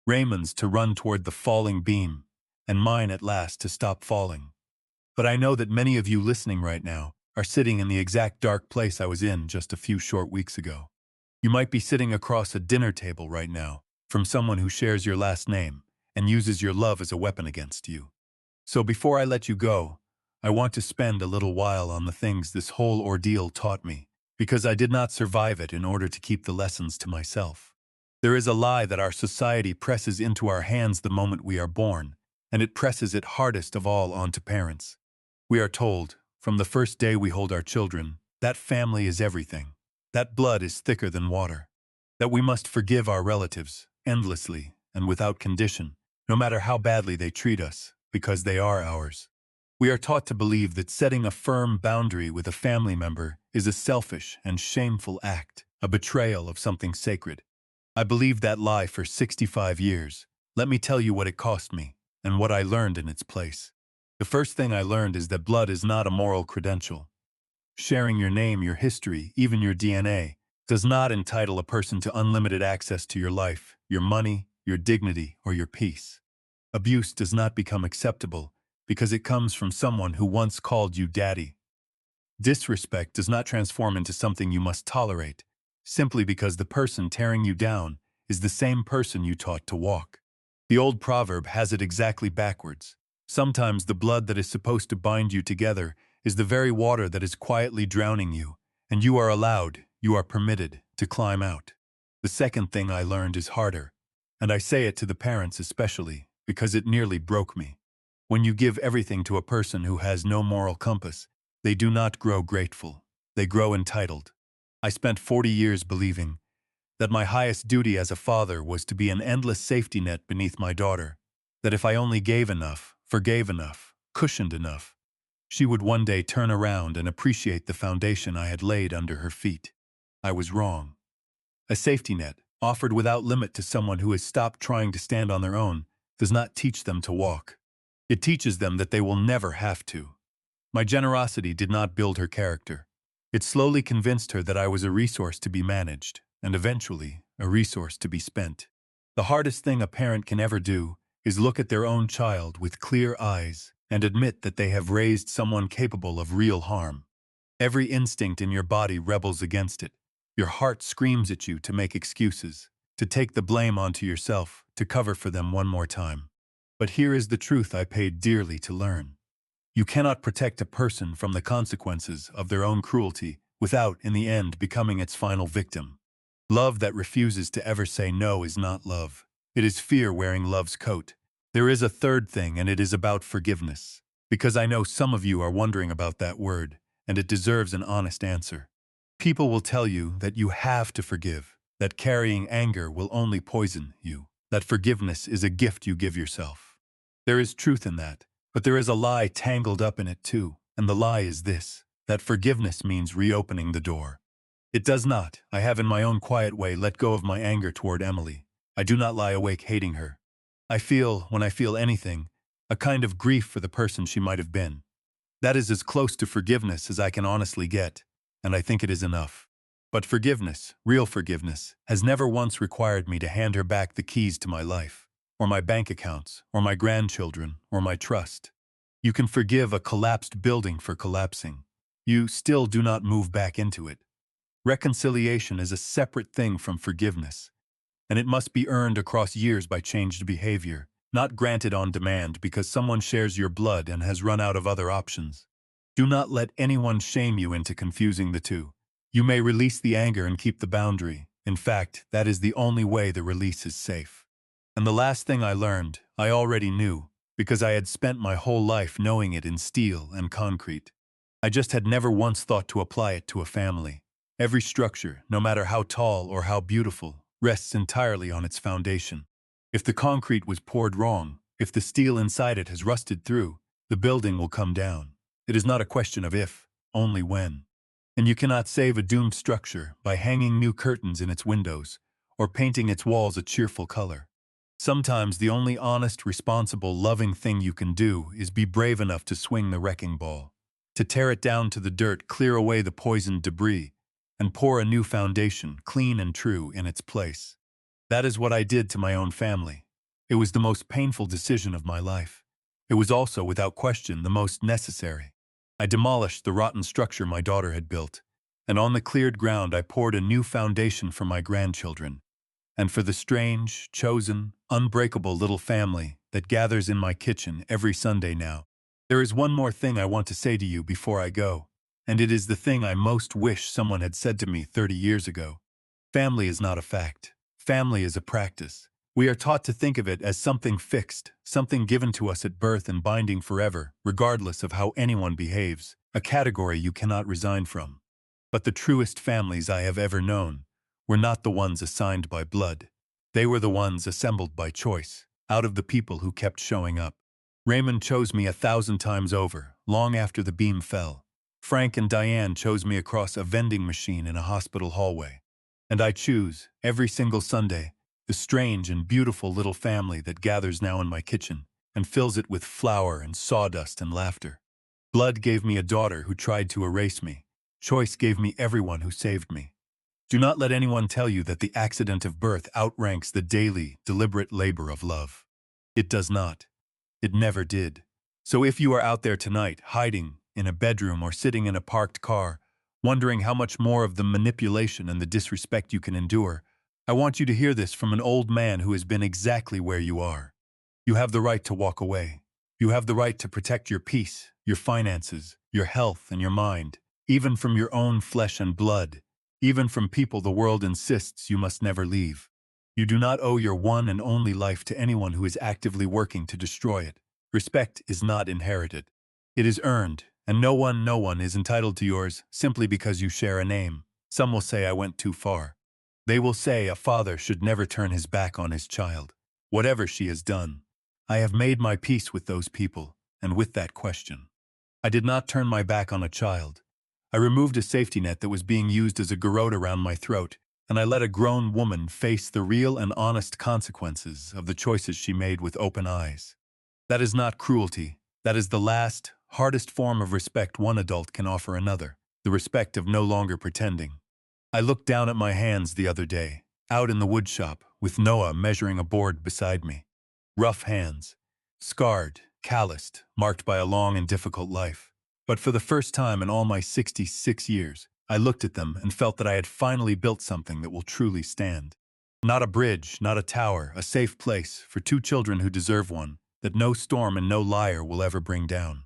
Raymond's to run toward the falling beam, and mine at last to stop falling. But I know that many of you listening right now are sitting in the exact dark place I was in just a few short weeks ago. You might be sitting across a dinner table right now from someone who shares your last name and uses your love as a weapon against you. So before I let you go, I want to spend a little while on the things this whole ordeal taught me, because I did not survive it in order to keep the lessons to myself. There is a lie that our society presses into our hands the moment we are born, and it presses it hardest of all onto parents. We are told, from the first day we hold our children, that family is everything, that blood is thicker than water, that we must forgive our relatives, endlessly and without condition, no matter how badly they treat us, because they are ours. We are taught to believe that setting a firm boundary with a family member is a selfish and shameful act, a betrayal of something sacred. I believed that lie for 65 years. Let me tell you what it cost me, and what I learned in its place. The first thing I learned is that blood is not a moral credential. Sharing your name, your history, even your DNA, does not entitle a person to unlimited access to your life, your money, your dignity, or your peace. Abuse does not become acceptable because it comes from someone who once called you daddy. Disrespect does not transform into something you must tolerate, simply because the person tearing you down is the same person you taught to walk. The old proverb has it exactly backwards. Sometimes the blood that is supposed to bind you together is the very water that is quietly drowning you, and you are allowed, you are permitted, to climb out. The second thing I learned is harder, and I say it to the parents especially, because it nearly broke me. When you give everything to a person who has no moral compass, they do not grow grateful. They grow entitled. I spent 40 years believing that my highest duty as a father was to be an endless safety net beneath my daughter, that if I only gave enough, forgave enough, cushioned enough, she would one day turn around and appreciate the foundation I had laid under her feet. I was wrong. A safety net, offered without limit to someone who has stopped trying to stand on their own, does not teach them to walk. It teaches them that they will never have to. My generosity did not build her character. It slowly convinced her that I was a resource to be managed, and eventually, a resource to be spent. The hardest thing a parent can ever do is look at their own child with clear eyes and admit that they have raised someone capable of real harm. Every instinct in your body rebels against it. Your heart screams at you to make excuses, to take the blame onto yourself, to cover for them one more time. But here is the truth I paid dearly to learn. You cannot protect a person from the consequences of their own cruelty without, in the end, becoming its final victim. Love that refuses to ever say no is not love. It is fear wearing love's coat. There is a third thing, and it is about forgiveness. Because I know some of you are wondering about that word, and it deserves an honest answer. People will tell you that you have to forgive, that carrying anger will only poison you, that forgiveness is a gift you give yourself. There is truth in that, but there is a lie tangled up in it too, and the lie is this. that forgiveness means reopening the door. It does not. I have in my own quiet way let go of my anger toward Emily. I do not lie awake hating her. I feel, when I feel anything, a kind of grief for the person she might have been. That is as close to forgiveness as I can honestly get, and I think it is enough. But forgiveness, real forgiveness, has never once required me to hand her back the keys to my life, or my bank accounts, or my grandchildren, or my trust. You can forgive a collapsed building for collapsing. You still do not move back into it. Reconciliation is a separate thing from forgiveness, and it must be earned across years by changed behavior, not granted on demand because someone shares your blood and has run out of other options. Do not let anyone shame you into confusing the two. You may release the anger and keep the boundary. In fact, that is the only way the release is safe. And the last thing I learned, I already knew, because I had spent my whole life knowing it in steel and concrete. I just had never once thought to apply it to a family. Every structure, no matter how tall or how beautiful, rests entirely on its foundation. If the concrete was poured wrong, if the steel inside it has rusted through, the building will come down. It is not a question of if, only when. And you cannot save a doomed structure by hanging new curtains in its windows or painting its walls a cheerful color. Sometimes the only honest, responsible, loving thing you can do is be brave enough to swing the wrecking ball, to tear it down to the dirt, clear away the poisoned debris, and pour a new foundation, clean and true, in its place. That is what I did to my own family. It was the most painful decision of my life. It was also, without question, the most necessary. I demolished the rotten structure my daughter had built, and on the cleared ground I poured a new foundation for my grandchildren, and for the strange, chosen, unbreakable little family that gathers in my kitchen every Sunday now. There is one more thing I want to say to you before I go, and it is the thing I most wish someone had said to me 30 years ago. Family is not a fact. Family is a practice. We are taught to think of it as something fixed, something given to us at birth and binding forever, regardless of how anyone behaves, a category you cannot resign from. But the truest families I have ever known were not the ones assigned by blood. They were the ones assembled by choice, out of the people who kept showing up. Raymond chose me 1,000 times over, long after the beam fell. Frank and Diane chose me across a vending machine in a hospital hallway. And I choose, every single Sunday, the strange and beautiful little family that gathers now in my kitchen and fills it with flour and sawdust and laughter. Blood gave me a daughter who tried to erase me. Choice gave me everyone who saved me. Do not let anyone tell you that the accident of birth outranks the daily, deliberate labor of love. It does not. It never did. So if you are out there tonight, hiding in a bedroom or sitting in a parked car, wondering how much more of the manipulation and the disrespect you can endure, I want you to hear this from an old man who has been exactly where you are. You have the right to walk away. You have the right to protect your peace, your finances, your health, and your mind, even from your own flesh and blood, even from people the world insists you must never leave. You do not owe your one and only life to anyone who is actively working to destroy it. Respect is not inherited. It is earned, and no one is entitled to yours simply because you share a name. Some will say I went too far. They will say a father should never turn his back on his child, whatever she has done. I have made my peace with those people, and with that question. I did not turn my back on a child. I removed a safety net that was being used as a garrote around my throat, and I let a grown woman face the real and honest consequences of the choices she made with open eyes. That is not cruelty. That is the last, hardest form of respect one adult can offer another, the respect of no longer pretending. I looked down at my hands the other day, out in the woodshop, with Noah measuring a board beside me. Rough hands, scarred, calloused, marked by a long and difficult life. But for the first time in all my 66 years, I looked at them and felt that I had finally built something that will truly stand. Not a bridge, not a tower, a safe place for two children who deserve one, that no storm and no liar will ever bring down.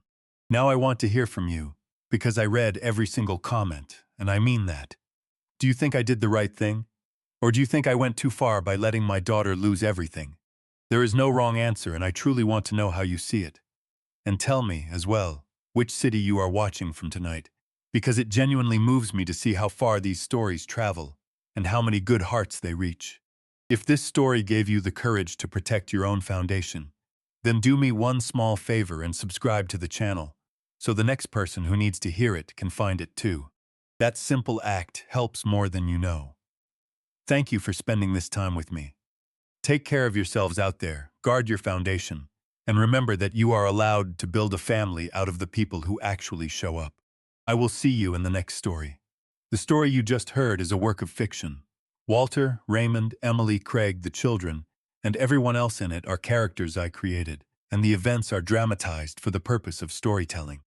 Now I want to hear from you, because I read every single comment, and I mean that. Do you think I did the right thing? Or do you think I went too far by letting my daughter lose everything? There is no wrong answer, and I truly want to know how you see it. And tell me, as well, which city you are watching from tonight, because it genuinely moves me to see how far these stories travel, and how many good hearts they reach. If this story gave you the courage to protect your own foundation, then do me one small favor and subscribe to the channel. so the next person who needs to hear it can find it too. That simple act helps more than you know. Thank you for spending this time with me. Take care of yourselves out there, guard your foundation, and remember that you are allowed to build a family out of the people who actually show up. I will see you in the next story. The story you just heard is a work of fiction. Walter, Raymond, Emily, Craig, the children, and everyone else in it are characters I created, and the events are dramatized for the purpose of storytelling.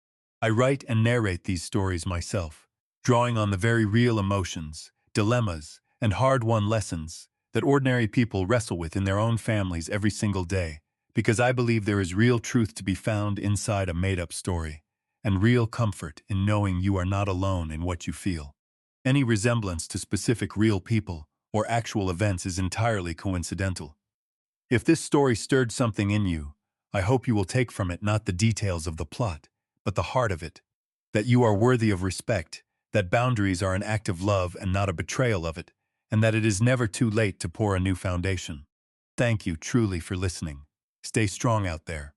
I write and narrate these stories myself, drawing on the very real emotions, dilemmas, and hard-won lessons that ordinary people wrestle with in their own families every single day, because I believe there is real truth to be found inside a made-up story, and real comfort in knowing you are not alone in what you feel. Any resemblance to specific real people or actual events is entirely coincidental. If this story stirred something in you, I hope you will take from it not the details of the plot, but the heart of it, that you are worthy of respect, that boundaries are an act of love and not a betrayal of it, and that it is never too late to pour a new foundation. Thank you truly for listening. Stay strong out there.